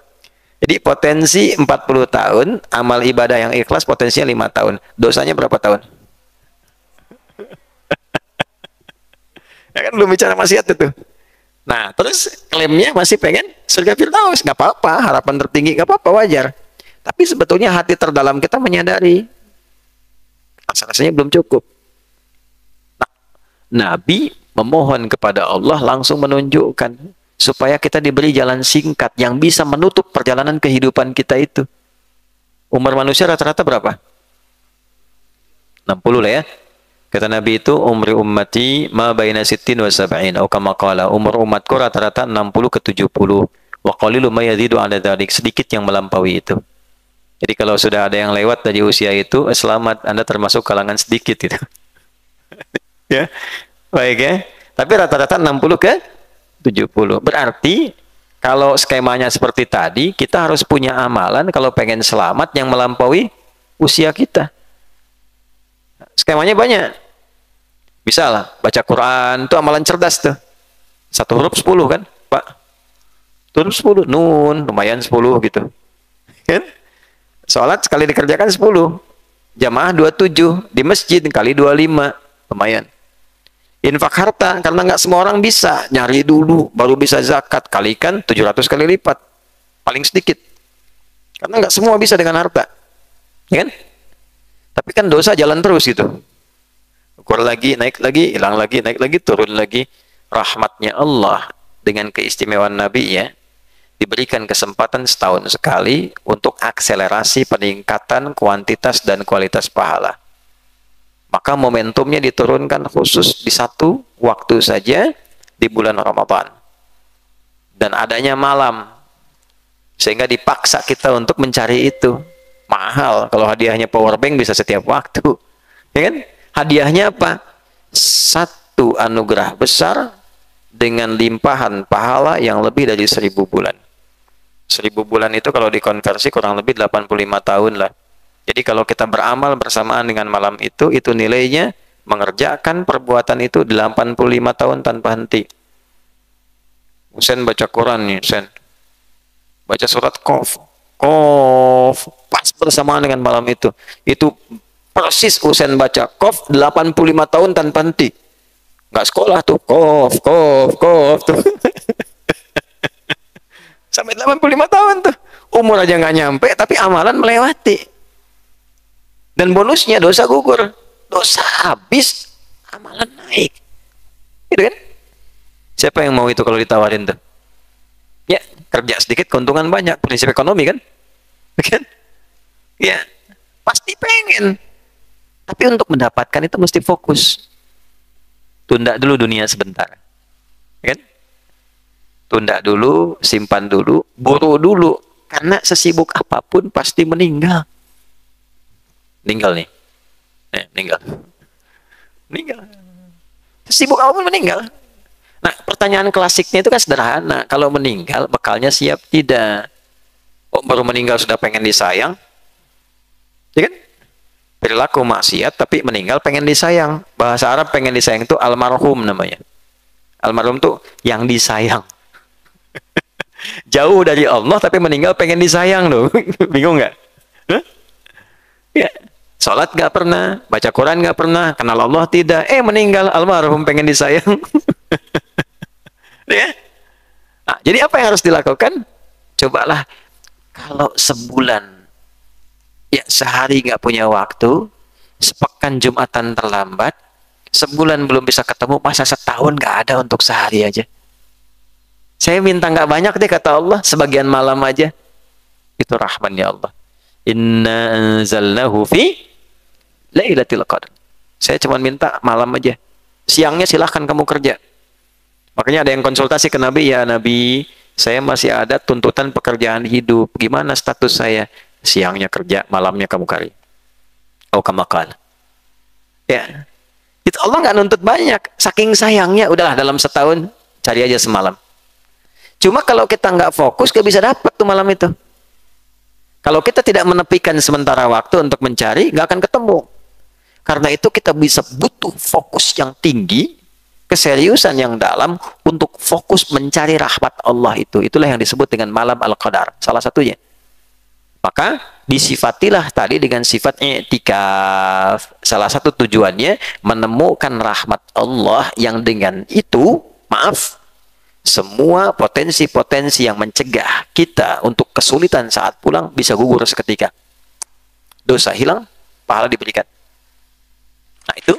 Jadi potensi 40 tahun, amal ibadah yang ikhlas potensinya 5 tahun. Dosanya berapa tahun? Ya kan belum bicara maksiat itu. Nah, terus klaimnya masih pengen surga Firdaus. Nggak apa-apa, harapan tertinggi, nggak apa-apa, wajar. Tapi sebetulnya hati terdalam kita menyadari, rasanya belum cukup. Nah, Nabi memohon kepada Allah langsung menunjukkan supaya kita diberi jalan singkat yang bisa menutup perjalanan kehidupan kita itu. Umur manusia rata-rata berapa? 60 lah ya. Kata Nabi itu, umri ummati ma baina sittin wa sab'in. Atau kama qala, umur umatku rata-rata 60 ke 70. Wa qalilu ma yazidu 'ala dzalik, sedikit yang melampaui itu. Jadi kalau sudah ada yang lewat dari usia itu, selamat, Anda termasuk kalangan sedikit itu. Ya. Baik ya. Tapi rata-rata 60 ke 70. Berarti kalau skemanya seperti tadi, kita harus punya amalan kalau pengen selamat yang melampaui usia kita. Skemanya banyak. Bisa lah, baca Quran, itu amalan cerdas tuh. 1 huruf 10 kan, Pak? 1 huruf 10, nun, lumayan 10 gitu. Kan? Sholat sekali dikerjakan 10. Jamaah 27, di masjid kali 25, lumayan. Infak harta, karena nggak semua orang bisa, nyari dulu, baru bisa zakat, kalikan 700 kali lipat. Paling sedikit. Karena nggak semua bisa dengan harta. Ya kan? Tapi kan dosa jalan terus gitu. Ukur lagi, naik lagi, hilang lagi, naik lagi, turun lagi. Rahmatnya Allah dengan keistimewaan Nabi ya, diberikan kesempatan setahun sekali untuk akselerasi peningkatan kuantitas dan kualitas pahala. Maka momentumnya diturunkan khusus di satu waktu saja di bulan Ramadan. Dan adanya malam. Sehingga dipaksa kita untuk mencari itu. Mahal, kalau hadiahnya power bank bisa setiap waktu. Ya kan? Hadiahnya apa? Satu anugerah besar dengan limpahan pahala yang lebih dari 1000 bulan. 1000 bulan itu kalau dikonversi kurang lebih 85 tahun lah. Jadi kalau kita beramal bersamaan dengan malam itu nilainya mengerjakan perbuatan itu 85 tahun tanpa henti. Husain baca Quran nih, Husain. Baca surat Qaf. Qaf, pas bersamaan dengan malam itu. Itu persis Husain baca Qaf 85 tahun tanpa henti. Nggak sekolah tuh, Qaf, Qaf, Qaf tuh. Sampai 85 tahun tuh. Umur aja nggak nyampe, tapi amalan melewati. Dan bonusnya dosa gugur. Dosa habis, amalan naik. Gitu kan? Siapa yang mau itu kalau ditawarin tuh? Ya, kerja sedikit, keuntungan banyak. Prinsip ekonomi kan? Kan? Ya, pasti pengen. Tapi untuk mendapatkan itu mesti fokus. tunda dulu dunia sebentar. Kan? Tunda dulu, simpan dulu, buru dulu. Karena sesibuk apapun pasti meninggal. Meninggal nih. Meninggal. Meninggal. Sesibuk apapun meninggal. Nah, pertanyaan klasiknya itu kan sederhana. Kalau meninggal, bekalnya siap tidak? Oh, baru meninggal sudah pengen disayang? Ya kan? Perilaku maksiat, tapi meninggal pengen disayang. Bahasa Arab pengen disayang itu almarhum namanya. Almarhum tuh yang disayang. Jauh dari Allah tapi meninggal pengen disayang loh. Bingung nggak? Huh? Ya. Sholat nggak pernah, baca Quran nggak pernah, kenal Allah tidak. Meninggal almarhum pengen disayang. Ya. Nah, jadi apa yang harus dilakukan? Cobalah kalau sebulan, ya sehari nggak punya waktu, sepekan Jumatan terlambat, sebulan belum bisa ketemu, masa setahun nggak ada untuk sehari aja. Saya minta nggak banyak deh kata Allah, sebagian malam aja. Itu rahmannya Allah. Inna anzalnahu fi lailatul qadar. Saya cuma minta malam aja. Siangnya silahkan kamu kerja. Makanya ada yang konsultasi ke Nabi, ya Nabi, saya masih ada tuntutan pekerjaan hidup. Gimana status saya? Siangnya kerja, malamnya kamu kari. Oh kamakal. Ya, itu Allah nggak nuntut banyak. Saking sayangnya, udahlah dalam setahun cari aja semalam. Cuma kalau kita nggak fokus, nggak bisa dapat tuh malam itu. Kalau kita tidak menepikan sementara waktu untuk mencari, nggak akan ketemu. Karena itu kita bisa butuh fokus yang tinggi, keseriusan yang dalam untuk fokus mencari rahmat Allah itu. Itulah yang disebut dengan malam Al-Qadar. Salah satunya. Maka disifatilah tadi dengan sifat i'tikaf. Salah satu tujuannya menemukan rahmat Allah yang dengan itu, maaf, semua potensi-potensi yang mencegah kita untuk kesulitan saat pulang bisa gugur seketika. Dosa hilang, pahala diberikan. Nah itu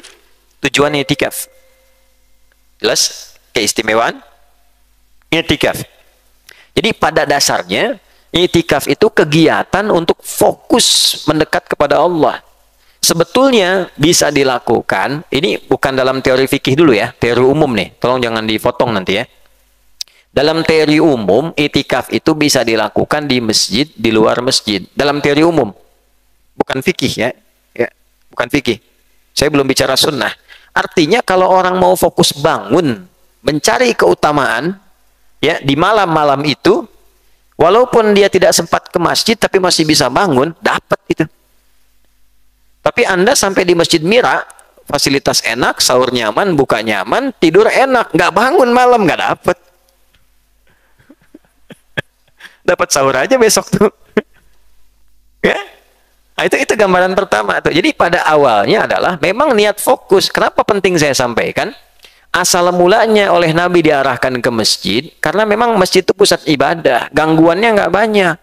tujuan i'tikaf. Jelas keistimewaan i'tikaf. Jadi pada dasarnya i'tikaf itu kegiatan untuk fokus mendekat kepada Allah. Sebetulnya bisa dilakukan, ini bukan dalam teori fikih dulu ya, teori umum nih, tolong jangan dipotong nanti ya. Dalam teori umum, i'tikaf itu bisa dilakukan di masjid, di luar masjid. Dalam teori umum. Bukan fikih ya. Bukan fikih. Saya belum bicara sunnah. Artinya kalau orang mau fokus bangun, mencari keutamaan, ya di malam-malam itu, walaupun dia tidak sempat ke masjid, tapi masih bisa bangun, dapat itu. Tapi Anda sampai di Masjid Mira, fasilitas enak, sahur nyaman, buka nyaman, tidur enak, nggak bangun malam, nggak dapat. Dapat sahur aja besok tuh. Ya? Nah, itu gambaran pertama tuh. Jadi pada awalnya adalah memang niat fokus. Kenapa penting saya sampaikan? Asal mulanya oleh Nabi diarahkan ke masjid karena memang masjid itu pusat ibadah. Gangguannya nggak banyak.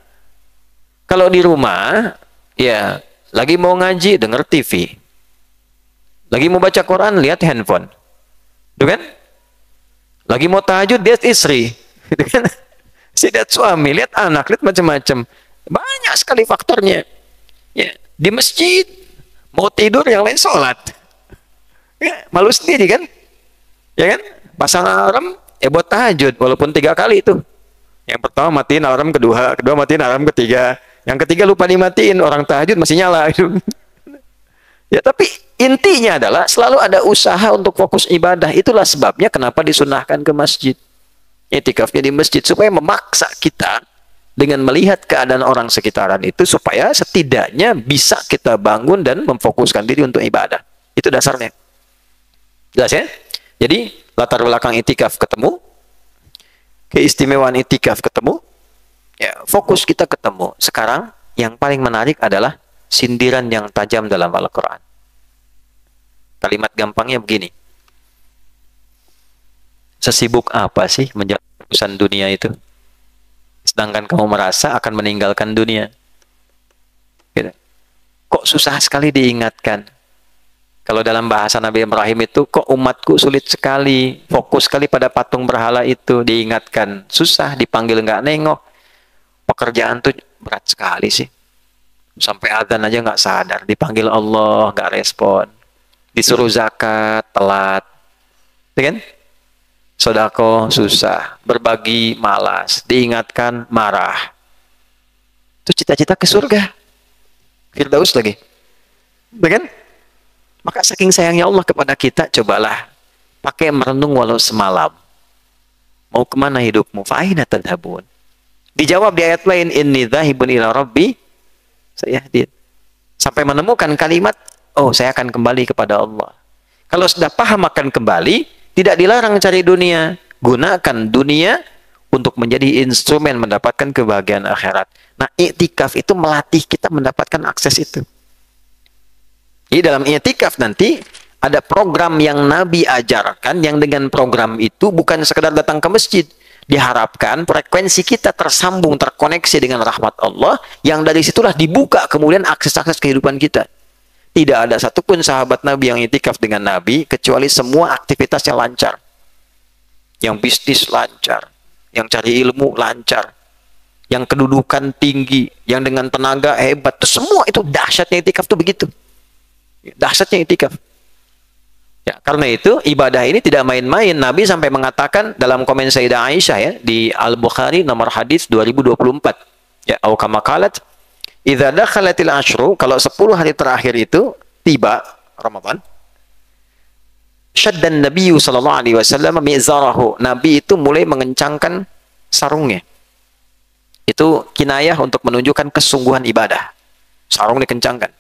Kalau di rumah, ya lagi mau ngaji denger TV. Lagi mau baca Quran lihat handphone. Tuh kan? Lagi mau tahajud lihat istri. Gitu kan? Lihat suami, lihat anak, lihat macam-macam. Banyak sekali faktornya. Ya, di masjid mau tidur yang lain sholat. Ya, malu sendiri kan? Ya kan? Pasang alarm, buat tahajud walaupun 3 kali itu. Yang pertama matiin alarm, kedua matiin alarm, ketiga. Yang ketiga lupa dimatiin, orang tahajud masih nyala. Ya, tapi intinya adalah selalu ada usaha untuk fokus ibadah. Itulah sebabnya kenapa disunahkan ke masjid. I'tikafnya di masjid supaya memaksa kita dengan melihat keadaan orang sekitaran itu supaya setidaknya bisa kita bangun dan memfokuskan diri untuk ibadah. Itu dasarnya. Jelas ya? Jadi latar belakang i'tikaf ketemu, keistimewaan i'tikaf ketemu, ya fokus kita ketemu. Sekarang yang paling menarik adalah sindiran yang tajam dalam Al-Quran. Kalimat gampangnya begini. Sesibuk apa sih menjalani urusan dunia itu? Sedangkan kamu merasa akan meninggalkan dunia. Gitu. Kok susah sekali diingatkan? Kalau dalam bahasa Nabi Ibrahim itu, kok umatku sulit sekali, fokus sekali pada patung berhala itu, diingatkan. Susah, dipanggil nggak nengok. Pekerjaan tuh berat sekali sih. Sampai adzan aja nggak sadar, dipanggil Allah nggak respon. Disuruh zakat, telat. Ya kan? Sodako susah, berbagi malas, diingatkan marah. Itu cita-cita ke surga. Firdaus lagi. Ya kan? Maka saking sayangnya Allah kepada kita, cobalah pakai merenung walau semalam. Mau kemana hidupmu? Fa'aina tadhabun. Dijawab di ayat lain, inni dhahibun ila rabbi sayahdin. Sampai menemukan kalimat, oh saya akan kembali kepada Allah. Kalau sudah paham akan kembali, tidak dilarang cari dunia. Gunakan dunia untuk menjadi instrumen mendapatkan kebahagiaan akhirat. Nah, i'tikaf itu melatih kita mendapatkan akses itu. Jadi dalam i'tikaf nanti ada program yang Nabi ajarkan, yang dengan program itu bukan sekedar datang ke masjid. Diharapkan frekuensi kita tersambung, terkoneksi dengan rahmat Allah, yang dari situlah dibuka kemudian akses-akses kehidupan kita. Tidak ada satupun sahabat Nabi yang i'tikaf dengan Nabi, kecuali semua aktivitasnya lancar. Yang bisnis lancar, yang cari ilmu lancar, yang kedudukan tinggi, yang dengan tenaga hebat, itu semua itu dahsyatnya i'tikaf itu begitu. Dahsyatnya i'tikaf. Ya, karena itu ibadah ini tidak main-main. Nabi sampai mengatakan dalam komen Sayyidah Aisyah ya di Al-Bukhari nomor hadis 2024. Ya, au kama qalat, idza dakhalatil asyru, kalau 10 hari terakhir itu tiba Ramadan, syaddan Nabi sallallahu alaihi wasallam mizarahu. Nabi itu mulai mengencangkan sarungnya. Itu kinayah untuk menunjukkan kesungguhan ibadah. Sarung dikencangkan.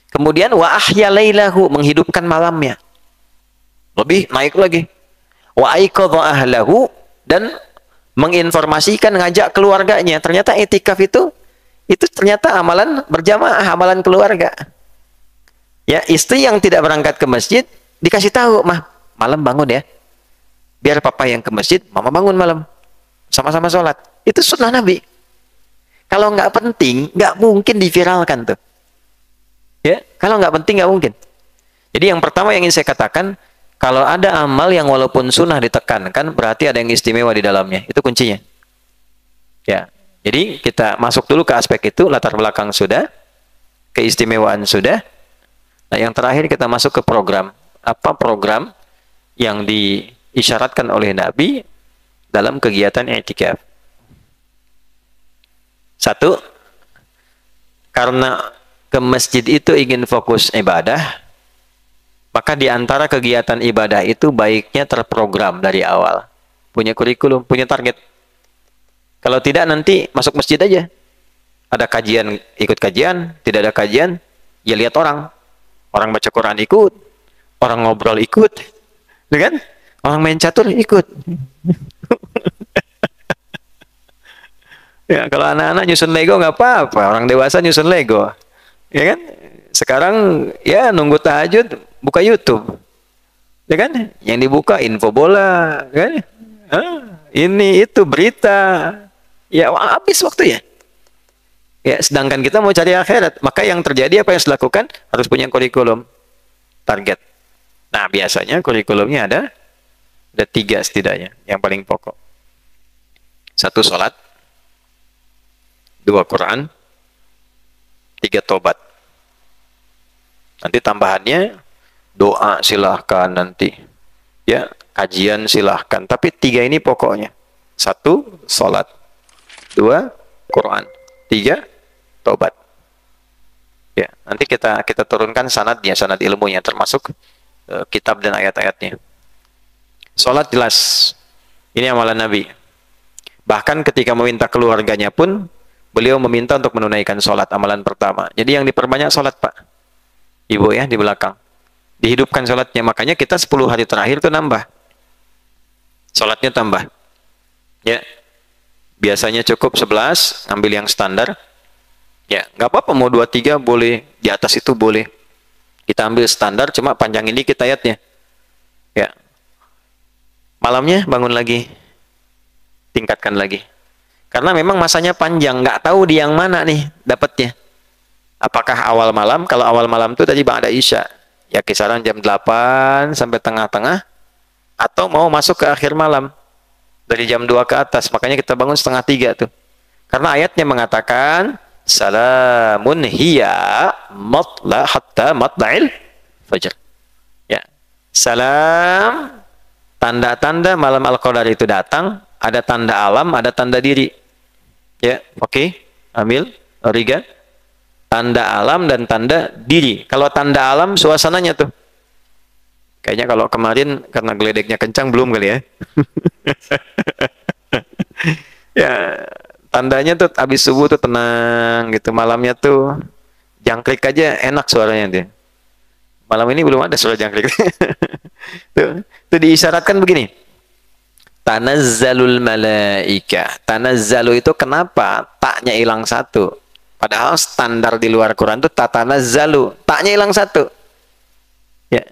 Kemudian wa ahya lailahu, menghidupkan malamnya. Lebih naik lagi. Wa aiqadha ahlahu, dan menginformasikan, ngajak keluarganya. Ternyata i'tikaf itu ternyata amalan berjamaah, amalan keluarga. Ya, istri yang tidak berangkat ke masjid dikasih tahu, "Mah, malam bangun ya. Biar papa yang ke masjid, mama bangun malam. Sama-sama sholat." Itu sunnah Nabi. Kalau nggak penting, nggak mungkin diviralkan tuh. Ya, kalau nggak penting nggak mungkin. Jadi yang pertama yang ingin saya katakan, kalau ada amal yang walaupun sunnah ditekankan, berarti ada yang istimewa di dalamnya. Itu kuncinya. Ya, jadi kita masuk dulu ke aspek itu, latar belakang sudah, keistimewaan sudah. Nah, yang terakhir kita masuk ke program. Apa program yang diisyaratkan oleh Nabi dalam kegiatan i'tikaf? Satu, karena ke masjid itu ingin fokus ibadah, maka di antara kegiatan ibadah itu baiknya terprogram dari awal. Punya kurikulum, punya target. Kalau tidak nanti masuk masjid aja. Ada kajian, ikut kajian, tidak ada kajian, ya lihat orang. Orang baca Quran ikut, orang ngobrol ikut, ya kan? Orang main catur ikut. Ya, kalau anak-anak nyusun Lego nggak apa-apa, orang dewasa nyusun Lego. Ya kan? Sekarang ya nunggu tahajud buka YouTube. Ya kan? Yang dibuka info bola, kan? Ini itu berita. Ya habis waktu ya. Ya, sedangkan kita mau cari akhirat, maka yang terjadi apa yang harus dilakukan? Harus punya kurikulum, target. Nah, biasanya kurikulumnya ada 3 setidaknya, yang paling pokok. 1 sholat, 2 Quran, 3 tobat. Nanti tambahannya doa silahkan nanti. Ya, kajian silahkan. Tapi 3 ini pokoknya. 1 sholat, 2 Quran, 3 tobat. Ya, nanti kita turunkan sanadnya, sanad ilmunya, termasuk kitab dan ayat-ayatnya. Sholat jelas. Ini amalan Nabi. Bahkan ketika meminta keluarganya pun, beliau meminta untuk menunaikan sholat, amalan pertama. Jadi yang diperbanyak sholat, Pak. Ibu ya, di belakang. Dihidupkan sholatnya. Makanya kita 10 hari terakhir itu nambah. Sholatnya tambah. Ya. Biasanya cukup 11, ambil yang standar. Ya, nggak apa-apa, mau 2-3 boleh. Di atas itu boleh. Kita ambil standar, cuma panjangin dikit ayatnya. Ya. Malamnya bangun lagi. Tingkatkan lagi. Karena memang masanya panjang, nggak tahu di yang mana nih dapatnya. Apakah awal malam? Kalau awal malam itu tadi ba'da Isya, ya kisaran jam 8 sampai tengah-tengah, atau mau masuk ke akhir malam dari jam 2 ke atas. Makanya kita bangun 2:30 tuh. Karena ayatnya mengatakan salamun hiya hatta matla'il fajr. Ya. Salam, tanda-tanda malam Al-Qadar itu datang, ada tanda alam, ada tanda diri. Ya, oke. Ambil, Riga. Tanda alam dan tanda diri. Kalau tanda alam suasananya tuh. Kayaknya kalau kemarin karena geledeknya kencang belum kali ya. Ya, tandanya tuh habis subuh tuh tenang gitu. Malamnya tuh jangkrik aja enak suaranya dia. Malam ini belum ada suara jangkrik. Tuh diisyaratkan begini. Tanazzalul malaika. Tanazzalu itu kenapa taknya hilang satu? Padahal standar di luar Quran itu tatanazzalu. Taknya hilang satu. Ya.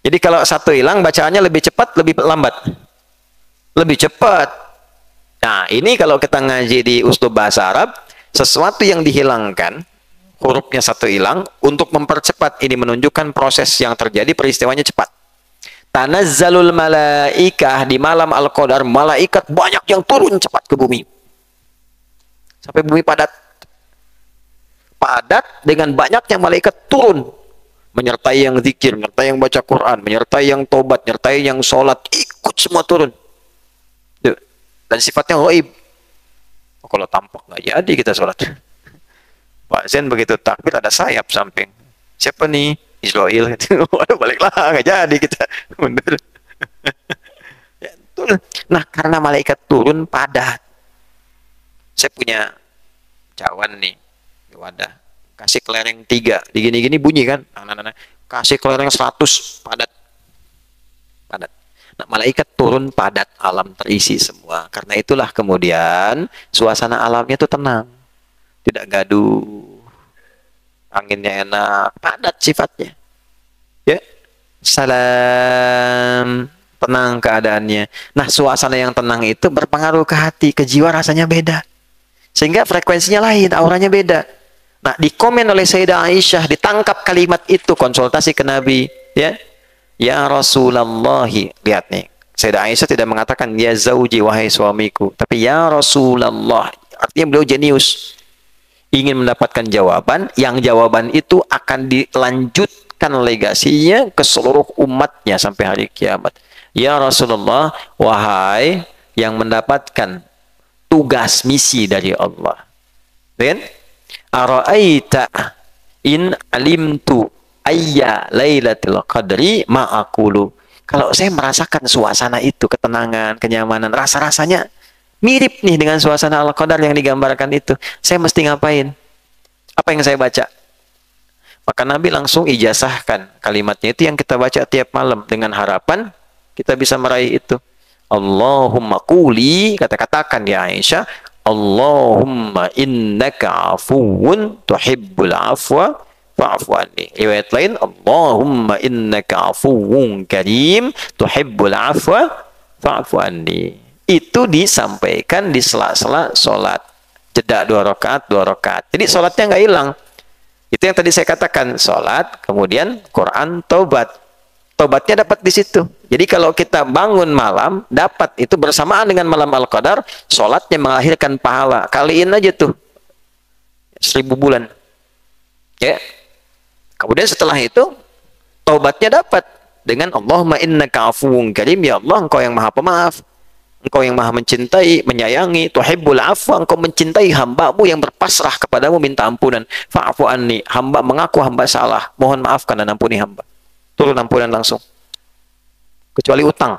Jadi kalau satu hilang bacaannya lebih cepat, lebih lambat. Lebih cepat. Nah, ini kalau kita ngaji di uslub bahasa Arab, sesuatu yang dihilangkan, hurufnya satu hilang, untuk mempercepat ini menunjukkan proses yang terjadi, peristiwanya cepat. Tanazzalul malaikah, di malam Al-Qadar, malaikat banyak yang turun cepat ke bumi. Sampai bumi padat. Padat dengan banyaknya malaikat turun. Menyertai yang zikir, menyertai yang baca Quran, menyertai yang tobat, menyertai yang sholat, ikut semua turun. Dan sifatnya ghaib. Kalau tampak nggak jadi kita sholat. Pak Zen begitu takbir ada sayap samping. Siapa nih? Israel. Waduh, baliklah, nggak jadi kita mundur. Nah, karena malaikat turun padat. Saya punya cawan nih, wadah. Kasih kelereng 3, digini-gini bunyi kan? Nah. Kasih kelereng 100, padat. Padat. Nah, malaikat turun padat, alam terisi semua. Karena itulah kemudian suasana alamnya itu tenang. Tidak gaduh. Anginnya enak, padat sifatnya. Ya. Salam, tenang keadaannya. Nah, suasana yang tenang itu berpengaruh ke hati, ke jiwa rasanya beda. Sehingga frekuensinya lain, auranya beda. Nah, dikomen oleh Sayyidah Aisyah, ditangkap kalimat itu, konsultasi ke Nabi, ya. Ya Rasulullah, lihat nih. Sayyidah Aisyah tidak mengatakan ya zauji, wahai suamiku, tapi ya Rasulullah. Artinya beliau jenius. Ingin mendapatkan jawaban, yang jawaban itu akan dilanjutkan legasinya ke seluruh umatnya sampai hari kiamat. Ya Rasulullah, wahai yang mendapatkan tugas misi dari Allah. Kan? Ara'aita in alimtu ayya lailatul qadri ma'akulu. Kalau saya merasakan suasana itu, ketenangan, kenyamanan, rasa-rasanya mirip nih dengan suasana Al-Qadar yang digambarkan itu. Saya mesti ngapain? Apa yang saya baca? Maka Nabi langsung ijazahkan kalimatnya itu yang kita baca tiap malam dengan harapan kita bisa meraih itu. Allahumma quli, katakan ya Aisyah, Allahumma innaka afuwun tuhibbul afwa fa'fu anni. Riwayat lain, Allahumma innaka afuwun karim tuhibbul afwa fa'fu anni. Itu disampaikan di sela-sela sholat. Jeda 2 rakaat, 2 rakaat. Jadi sholatnya nggak hilang. Itu yang tadi saya katakan, sholat, kemudian Quran, tobat. Tobatnya dapat di situ. Jadi kalau kita bangun malam, dapat itu bersamaan dengan malam Al-Qadar, sholatnya melahirkan pahala. Kaliin aja tuh. 1000 bulan. Ya. Kemudian setelah itu, tobatnya dapat. Dengan Allahumma innaka afuwun karim, ya Allah, engkau yang maha pemaaf. Engkau yang maha mencintai, menyayangi, tuhibbul afwa, engkau mencintai hambamu yang berpasrah kepadamu minta ampunan. Fa'fu anni, hamba mengaku hamba salah, mohon maafkan dan ampuni hamba. Turun ampunan langsung. Kecuali utang.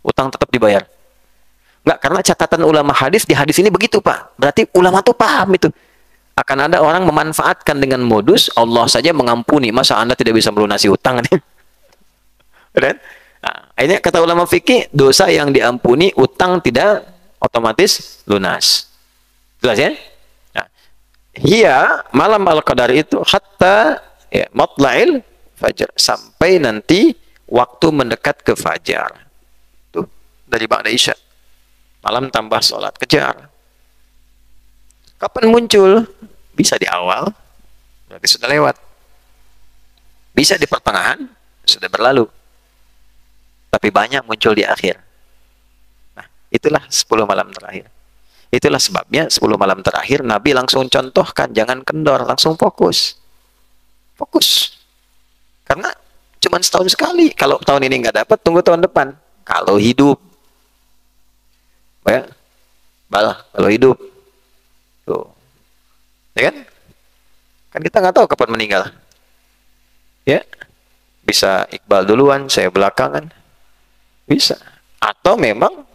Utang tetap dibayar. Enggak, karena catatan ulama hadis, di hadis ini begitu Pak. Berarti ulama tuh paham itu. Akan ada orang memanfaatkan dengan modus, Allah saja mengampuni, masa Anda tidak bisa melunasi utang? Kan? Nah, ini kata ulama fikih, dosa yang diampuni, utang tidak otomatis lunas. Jelas ya? Nah, hiya malam Al-Qadar itu hatta ya, matla'il fajar, sampai nanti waktu mendekat ke fajar. Tuh, dari ba'da isya. Malam tambah sholat, kejar. Kapan muncul? Bisa di awal, berarti sudah lewat. Bisa di pertengahan, sudah berlalu. Tapi banyak muncul di akhir. Nah, itulah 10 malam terakhir. Itulah sebabnya 10 malam terakhir Nabi langsung contohkan, jangan kendor, langsung fokus. Fokus. Karena Cuman setahun sekali. Kalau tahun ini nggak dapat, tunggu tahun depan. Kalau hidup. Ya. Kalau hidup. Tuh. Ya kan? Kan kita nggak tahu kapan meninggal. Ya. Bisa Iqbal duluan, saya belakangan. Bisa. Atau memang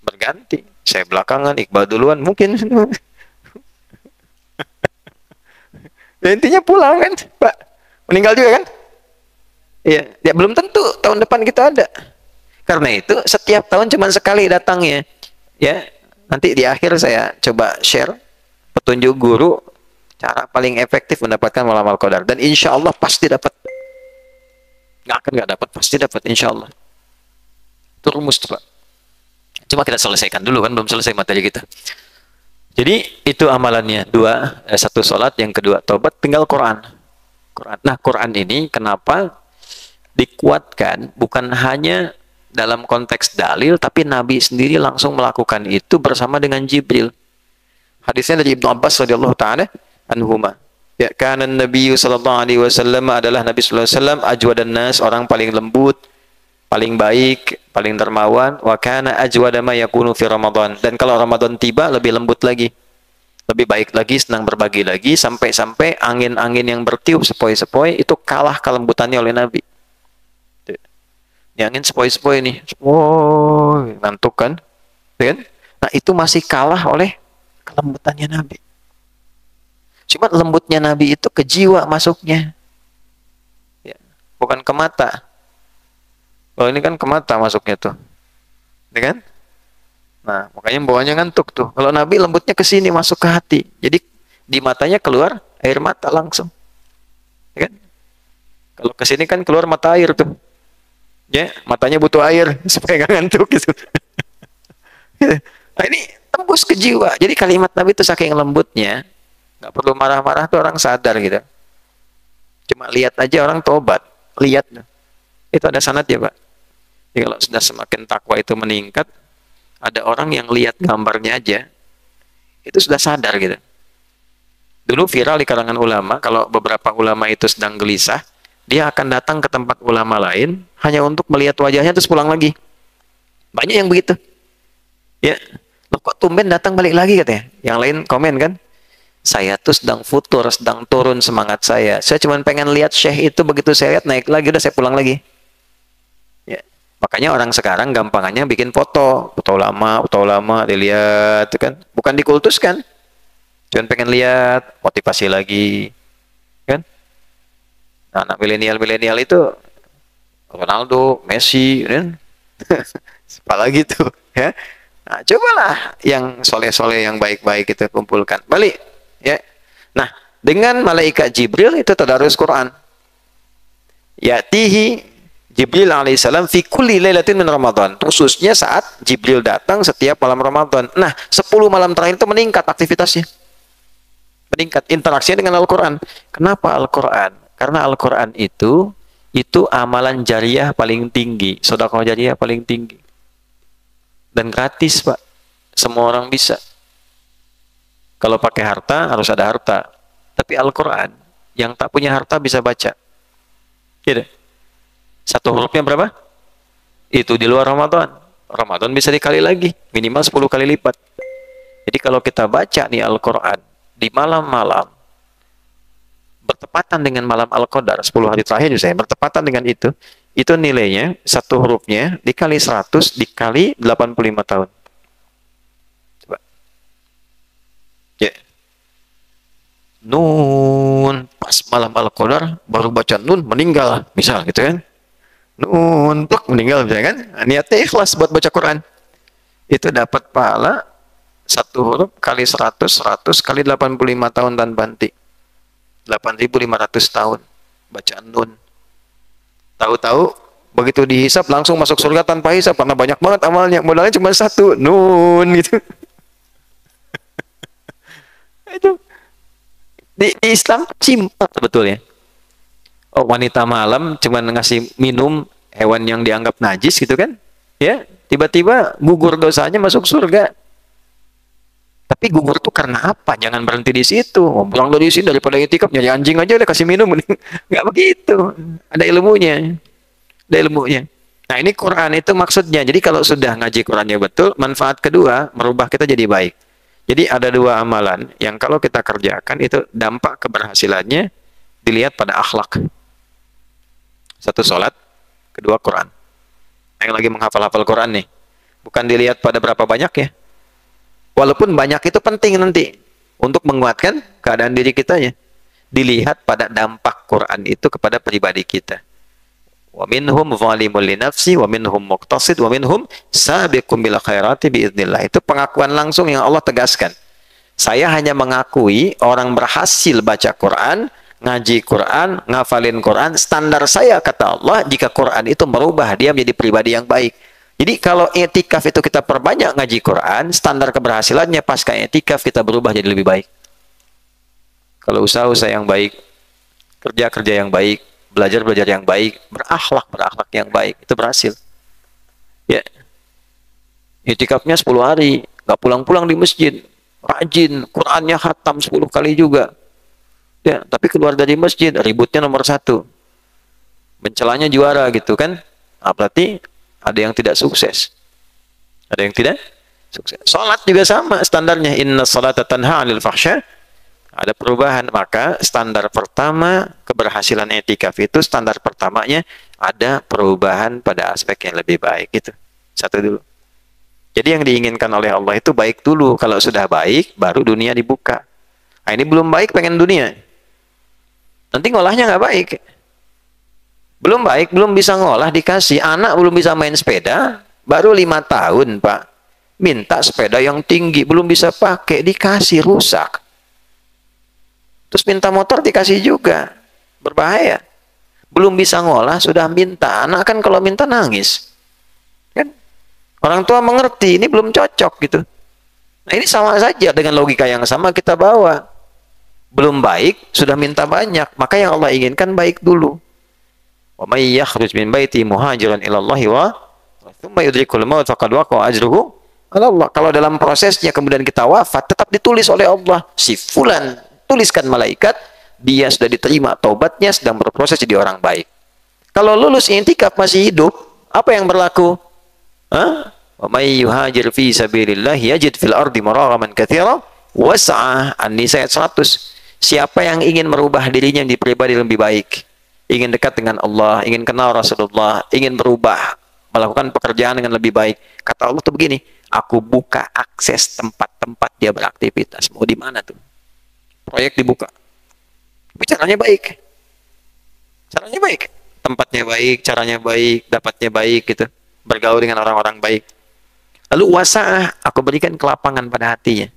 berganti. Saya belakangan, Iqbal duluan. Mungkin. Ya, intinya pulang kan, Pak. Meninggal juga kan? Iya. Ya, belum tentu tahun depan kita ada. Karena itu setiap tahun cuma sekali datangnya. Ya. Nanti di akhir saya coba share petunjuk guru cara paling efektif mendapatkan malam Al-Qadar. Dan insya Allah pasti dapat. Nggak dapat, pasti dapat insya Allah. Itu rumus tuh, Pak. Cuma kita selesaikan dulu kan, belum selesai materi kita. Jadi itu amalannya. Satu sholat, yang kedua tobat, tinggal Quran. Nah, Quran ini kenapa dikuatkan bukan hanya dalam konteks dalil, tapi Nabi sendiri langsung melakukan itu bersama dengan Jibril. Hadisnya dari Ibnu Abbas radhiyallahu taala anhuma. Ya, kana Nabi sallallahu alaihi wasallam adalah Nabi sallallahu alaihi wasallam ajwadan nas, orang paling lembut, paling baik, paling dermawan. Wa kana ajwada ma yakunu fi Ramadan. Dan kalau Ramadan tiba lebih lembut lagi. Lebih baik lagi, senang berbagi lagi, sampai-sampai angin-angin yang bertiup sepoi-sepoi itu kalah kelembutannya oleh Nabi. Ini angin sepoi-sepoi nih. Oh, ngantuk kan? Nah, itu masih kalah oleh kelembutannya Nabi. Cuma lembutnya Nabi itu ke jiwa masuknya. Ya, bukan ke mata. Kalau ini kan ke mata masuknya tuh. Ya kan? Nah, makanya bawahnya ngantuk tuh. Kalau Nabi lembutnya ke sini masuk ke hati. Jadi di matanya keluar air mata langsung. Ya kan? Kalau ke sini kan keluar mata air tuh. Ya, matanya butuh air supaya nggak ngantuk gitu. Nah, ini tembus ke jiwa. Jadi kalimat Nabi itu saking lembutnya, nggak perlu marah-marah tuh orang sadar gitu. Cuma lihat aja orang tobat. Lihat. Itu ada sanad ya, Pak. Jadi kalau sudah semakin takwa itu meningkat, ada orang yang lihat gambarnya aja, itu sudah sadar gitu. Dulu viral di kalangan ulama, kalau beberapa ulama itu sedang gelisah, dia akan datang ke tempat ulama lain, hanya untuk melihat wajahnya terus pulang lagi. Banyak yang begitu. Ya, loh kok tumben datang balik lagi katanya. Yang lain komen kan, saya tuh sedang futur, sedang turun semangat saya. Saya cuma pengen lihat Syekh itu, begitu saya lihat naik lagi, udah saya pulang lagi. Ya. Makanya orang sekarang gampangannya bikin foto lama dilihat kan, bukan dikultuskan. Cuma pengen lihat, motivasi lagi. Kan? Nah, anak milenial itu Ronaldo, Messi, kan? Apalagi tuh, ya. Nah, cobalah yang soleh-soleh, yang baik-baik itu kumpulkan. Balik, ya. Nah, dengan malaikat Jibril itu tadarus Quran. Ya'tihi Jibril alaihissalam fi kulli lailatin min Ramadan. Khususnya saat Jibril datang setiap malam Ramadan. Nah, 10 malam terakhir itu meningkat aktivitasnya. Meningkat interaksinya dengan Al-Quran. Kenapa Al-Quran? Karena Al-Quran itu amalan jariah paling tinggi, sedekah jariah paling tinggi. Dan gratis, Pak. Semua orang bisa. Kalau pakai harta, harus ada harta. Tapi Al-Quran, yang tak punya harta bisa baca. Gitu. Satu hurufnya berapa? Itu di luar Ramadan. Ramadan bisa dikali lagi. Minimal 10 kali lipat. Jadi kalau kita baca nih Al-Quran, di malam-malam, bertepatan dengan malam Al-Qadar, 10 hari terakhir juga saya, bertepatan dengan itu nilainya, satu hurufnya, dikali 100, dikali 85 tahun. Coba. Ya. Nun, pas malam Al-Qadar, baru baca Nun, meninggal, misal gitu kan. Nun, plak, meninggal, misalnya kan. Niatnya ikhlas buat baca Quran. Itu dapat pahala, satu huruf kali 100, 100 kali 85 tahun tanpa henti. 8.500 tahun bacaan Nun. Tahu-tahu begitu dihisap langsung masuk surga tanpa hisap karena banyak banget amalnya. Modalnya cuma satu, Nun gitu. Itu di Islam simpel sebetulnya. Oh, wanita malam cuma ngasih minum hewan yang dianggap najis gitu kan? Ya, tiba-tiba gugur dosanya masuk surga. Tapi gugur tuh karena apa? Jangan berhenti di situ. Oh, pulang dari sini daripada itikaf nyari anjing aja udah kasih minum. Nggak begitu. Ada ilmunya. Ada ilmunya. Nah, ini Quran itu maksudnya. Jadi kalau sudah ngaji Qurannya betul, manfaat kedua merubah kita jadi baik. Jadi ada dua amalan yang kalau kita kerjakan itu dampak keberhasilannya dilihat pada akhlak. Satu sholat, kedua Quran. Yang lagi menghafal-hafal Quran nih. Bukan dilihat pada berapa banyak ya. Walaupun banyak itu penting nanti untuk menguatkan keadaan diri kita ya. Dilihat pada dampak Quran itu kepada pribadi kita. Wa minhum zalimun li nafsi wa minhum muqtasid wa minhum sabiqun bil khairati biiznillah. Itu pengakuan langsung yang Allah tegaskan. Saya hanya mengakui orang berhasil baca Quran, ngaji Quran, ngafalin Quran, standar saya kata Allah jika Quran itu merubah dia menjadi pribadi yang baik. Jadi kalau i'tikaf itu kita perbanyak ngaji Quran, standar keberhasilannya pasca i'tikaf kita berubah jadi lebih baik. Kalau usaha-usaha yang baik, kerja-kerja yang baik, belajar-belajar yang baik, berakhlak yang baik, itu berhasil. Ya. I'tikafnya 10 hari, nggak pulang-pulang di masjid, rajin, Qurannya khatam 10 kali juga. Ya, tapi keluar dari masjid, ributnya nomor 1. Mencelanya juara gitu kan. Nah, berarti ada yang tidak sukses. Ada yang tidak sukses. Salat juga sama standarnya. Inna salata tanha 'anil fahsya. Ada perubahan, maka standar pertama keberhasilan i'tikaf itu standar pertamanya ada perubahan pada aspek yang lebih baik gitu. Satu dulu. Jadi yang diinginkan oleh Allah itu baik dulu. Kalau sudah baik, baru dunia dibuka. Nah, ini belum baik, pengen dunia. Nanti ngolahnya nggak baik. Belum baik, belum bisa ngolah, dikasih. Anak belum bisa main sepeda, baru 5 tahun, Pak. Minta sepeda yang tinggi, belum bisa pakai, dikasih, rusak. Terus minta motor dikasih juga. Berbahaya. Belum bisa ngolah, sudah minta. Anak kan kalau minta nangis. Kan? Orang tua mengerti, ini belum cocok gitu. Nah, ini sama saja dengan logika yang sama kita bawa. Belum baik, sudah minta banyak. Maka yang Allah inginkan baik dulu. Wa may yakhruj min baiti muhajiran ila Allah wa thumma yudrikul maut faqad waqa'a ajruhu ala Allah. Kalau dalam prosesnya kemudian kita wafat, tetap ditulis oleh Allah. Si fulan, tuliskan malaikat, dia sudah diterima taubatnya, sedang berproses jadi orang baik. Kalau lulus i'tikaf masih hidup, apa yang berlaku? Wa may yuhajir fi sabilillah yajid fil ardi maragaman katsira was'a. An-Nisa ayat 100. Siapa yang ingin merubah dirinya menjadi pribadi lebih baik, ingin dekat dengan Allah, ingin kenal Rasulullah, ingin berubah, melakukan pekerjaan dengan lebih baik. Kata Allah tuh begini, aku buka akses tempat-tempat dia beraktivitas. Mau di mana tuh? Proyek dibuka. Tapi caranya baik. Caranya baik. Tempatnya baik, caranya baik, dapatnya baik gitu. Bergaul dengan orang-orang baik. Lalu wasa'ah, aku berikan kelapangan pada hatinya.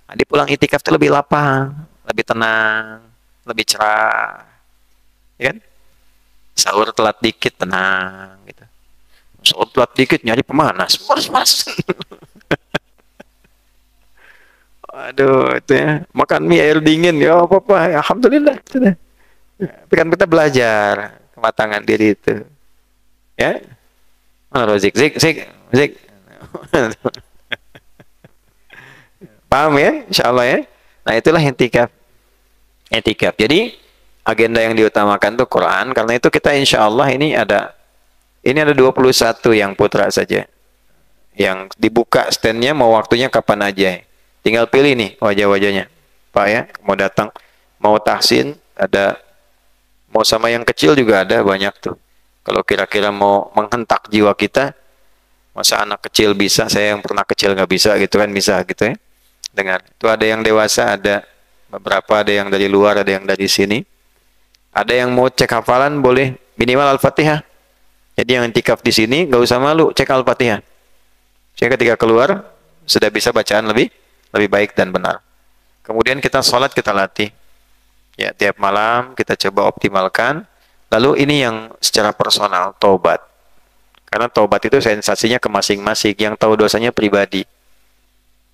Nah, di pulang i'tikaf itu lebih lapang, lebih tenang, lebih cerah. Ya kan? Sahur telat dikit, tenang gitu. Sahur telat dikit nyari pemanas. Panas. Aduh, itu ya. Makan mie air dingin ya apa-apa. Alhamdulillah. Tapi kan kita belajar kematangan diri itu. Ya. Mana Rozik? Zik. Paham ya? Insyaallah ya. Nah, itulah i'tikaf. Jadi agenda yang diutamakan tuh Quran. Karena itu kita insyaallah ini ada 21 yang putra saja. Yang dibuka standnya mau waktunya kapan aja. Tinggal pilih nih wajah-wajahnya, Pak ya, mau datang, mau tahsin, ada, mau sama yang kecil juga ada banyak tuh. Kalau kira-kira mau menghentak jiwa kita, masa anak kecil bisa, saya yang pernah kecil nggak bisa gitu kan, bisa gitu ya. Dengar, itu ada yang dewasa, ada beberapa, ada yang dari luar, ada yang dari sini. Ada yang mau cek hafalan boleh minimal Al-Fatihah. Jadi yang i'tikaf di sini nggak usah malu, cek Al-Fatihah. Saya ketika keluar sudah bisa bacaan lebih baik dan benar. Kemudian kita sholat, kita latih. Ya, tiap malam kita coba optimalkan. Lalu ini yang secara personal, taubat. Karena taubat itu sensasinya ke masing-masing, yang tahu dosanya pribadi.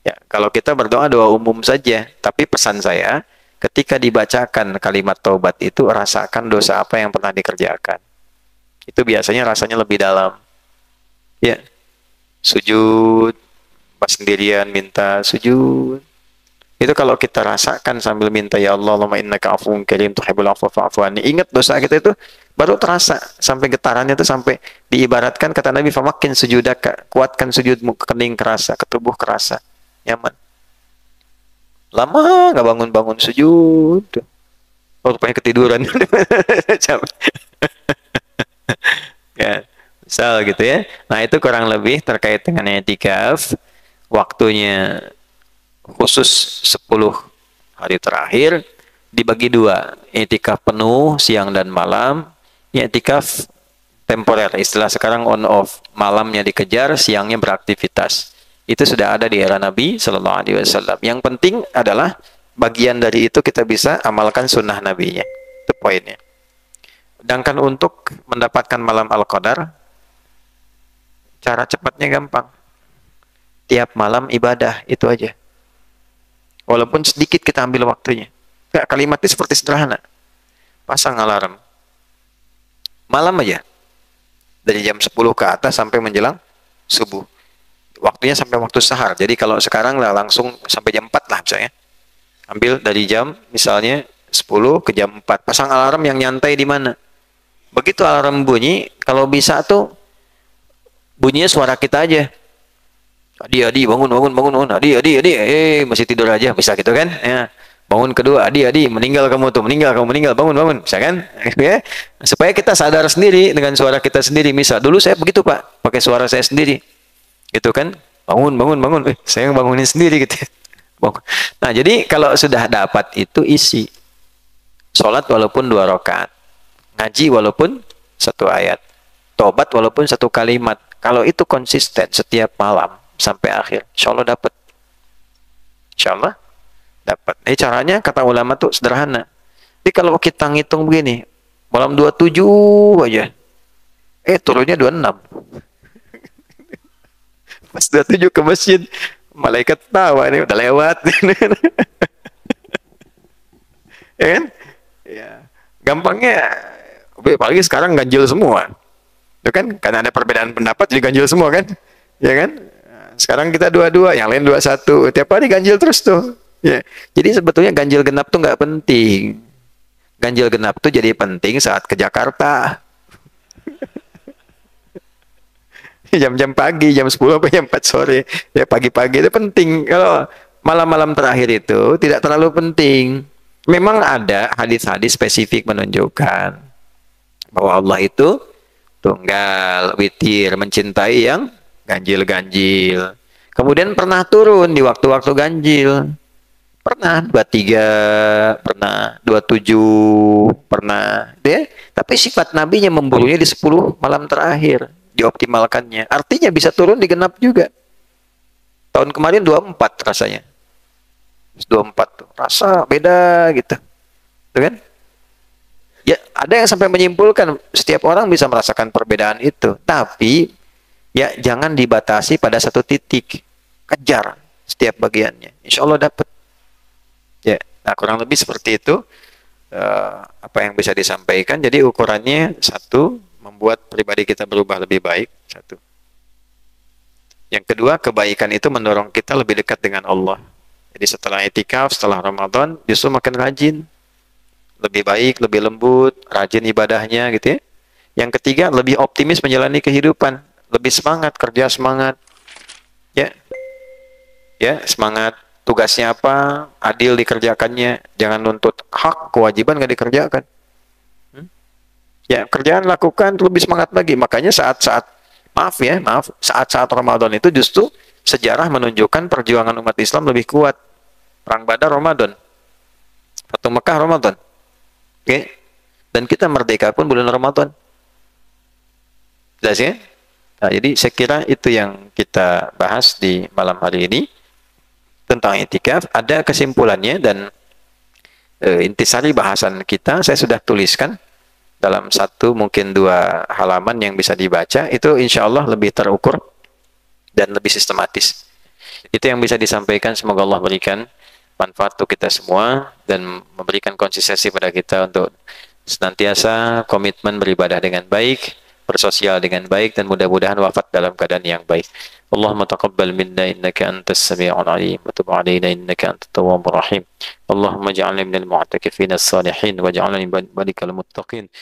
Ya, kalau kita berdoa doa umum saja, tapi pesan saya, ketika dibacakan kalimat taubat itu rasakan dosa apa yang pernah dikerjakan. Itu biasanya rasanya lebih dalam. Ya. Sujud, pas sendirian minta sujud. Itu kalau kita rasakan sambil minta, ya Allah, Allahumma innaka afuwwun karim tuhibbul afwa fa'fu anni. Ingat dosa kita itu baru terasa sampai getarannya itu, sampai diibaratkan kata Nabi, famakin sujudaka, kuatkan sujudmu, kening kerasa, ketubuh kerasa, nyaman. Lama nggak bangun-bangun sujud. Oh, rupanya ketiduran. Ya, misal gitu ya. Nah, itu kurang lebih terkait dengan i'tikaf. Waktunya khusus 10 hari terakhir dibagi dua, i'tikaf penuh siang dan malam, i'tikaf temporer, istilah sekarang on off, malamnya dikejar, siangnya beraktivitas. Itu sudah ada di era Nabi Shallallahu Alaihi Wasallam. Yang penting adalah bagian dari itu kita bisa amalkan sunnah nabinya, itu poinnya. Sedangkan untuk mendapatkan malam Al-Qadar, cara cepatnya gampang, tiap malam ibadah, itu aja. Walaupun sedikit kita ambil waktunya. Nggak, kalimatnya seperti sederhana. Pasang alarm. Malam aja. Dari jam 10 ke atas sampai menjelang subuh. Waktunya sampai waktu sahar. Jadi kalau sekarang lah langsung sampai jam 4 lah misalnya. Ambil dari jam misalnya 10 ke jam 4. Pasang alarm yang nyantai di mana. Begitu alarm bunyi, kalau bisa tuh bunyinya suara kita aja. Adi, bangun, adi, masih tidur aja, bisa gitu kan? Ya. Bangun kedua, adi, meninggal kamu, bangun, bisa kan? Ya. Supaya kita sadar sendiri dengan suara kita sendiri. Misal, dulu saya begitu Pak, pakai suara saya sendiri, gitu kan? Bangun, saya bangunin sendiri gitu. Nah, jadi kalau sudah dapat itu isi, sholat walaupun 2 rakaat, ngaji walaupun 1 ayat, tobat walaupun 1 kalimat. Kalau itu konsisten setiap malam sampai akhir, insya Allah dapat. Insya Allah dapat. Ini caranya kata ulama tuh sederhana. Jadi kalau kita ngitung begini, malam 27 aja, turunnya 26. Pas 27 ke masjid, malaikat tawa ini udah lewat. Ya kan? Ya. Gampangnya, apalagi sekarang ganjil semua. Itu kan? Karena ada perbedaan pendapat jadi ganjil semua kan? Ya kan? Sekarang kita 22, yang lain 21. Tiap hari ganjil terus tuh. Ya. Jadi sebetulnya ganjil genap tuh nggak penting. Ganjil genap tuh jadi penting saat ke Jakarta. Jam-jam pagi, jam 10 sampai jam 4 sore. Ya pagi-pagi itu penting. Kalau malam-malam terakhir itu tidak terlalu penting. Memang ada hadis-hadis spesifik menunjukkan bahwa Allah itu tunggal, witir, mencintai yang ganjil-ganjil. Kemudian pernah turun di waktu-waktu ganjil. Pernah 23, pernah 27, pernah. Ya? Tapi sifat nabinya memburunya di 10 malam terakhir. Dioptimalkannya. Artinya bisa turun di genap juga. Tahun kemarin 24 rasanya. 24 tuh. Rasa beda gitu. Tuh kan? Ya, ada yang sampai menyimpulkan setiap orang bisa merasakan perbedaan itu. Tapi ya jangan dibatasi pada satu titik. Kejar setiap bagiannya. Insya Allah dapat. Ya, nah kurang lebih seperti itu apa yang bisa disampaikan. Jadi ukurannya satu, membuat pribadi kita berubah lebih baik. Satu. Yang kedua, kebaikan itu mendorong kita lebih dekat dengan Allah. Jadi setelah i'tikaf, setelah Ramadan, justru makin rajin. Lebih baik, lebih lembut, rajin ibadahnya gitu ya. Yang ketiga, lebih optimis menjalani kehidupan. Lebih semangat, kerja semangat. Ya, semangat. Tugasnya apa? Adil dikerjakannya. Jangan nuntut hak, kewajiban nggak dikerjakan. Ya, kerjaan lakukan, lebih semangat lagi. Makanya saat-saat saat-saat Ramadan itu justru sejarah menunjukkan perjuangan umat Islam lebih kuat. Perang Badar Ramadan, Fatu Mekah Ramadan. Oke. Dan kita merdeka pun bulan Ramadan. Jelas ya? Nah, jadi saya kira itu yang kita bahas di malam hari ini tentang i'tikaf. Ada kesimpulannya dan intisari bahasan kita saya sudah tuliskan dalam 1 mungkin 2 halaman yang bisa dibaca. Itu insya Allah lebih terukur dan lebih sistematis. Itu yang bisa disampaikan. Semoga Allah berikan manfaat untuk kita semua dan memberikan konsistensi pada kita untuk senantiasa komitmen beribadah dengan baik, bersosial dengan baik, dan mudah-mudahan wafat dalam keadaan yang baik. Allahumma taqabbal minna innaka antas sami'ul alim wa tub 'alaina innaka antat tawwabur rahim. Allahumma ij'alna minal mu'takifin as-salihin waj'alna min ibadikal muttaqin.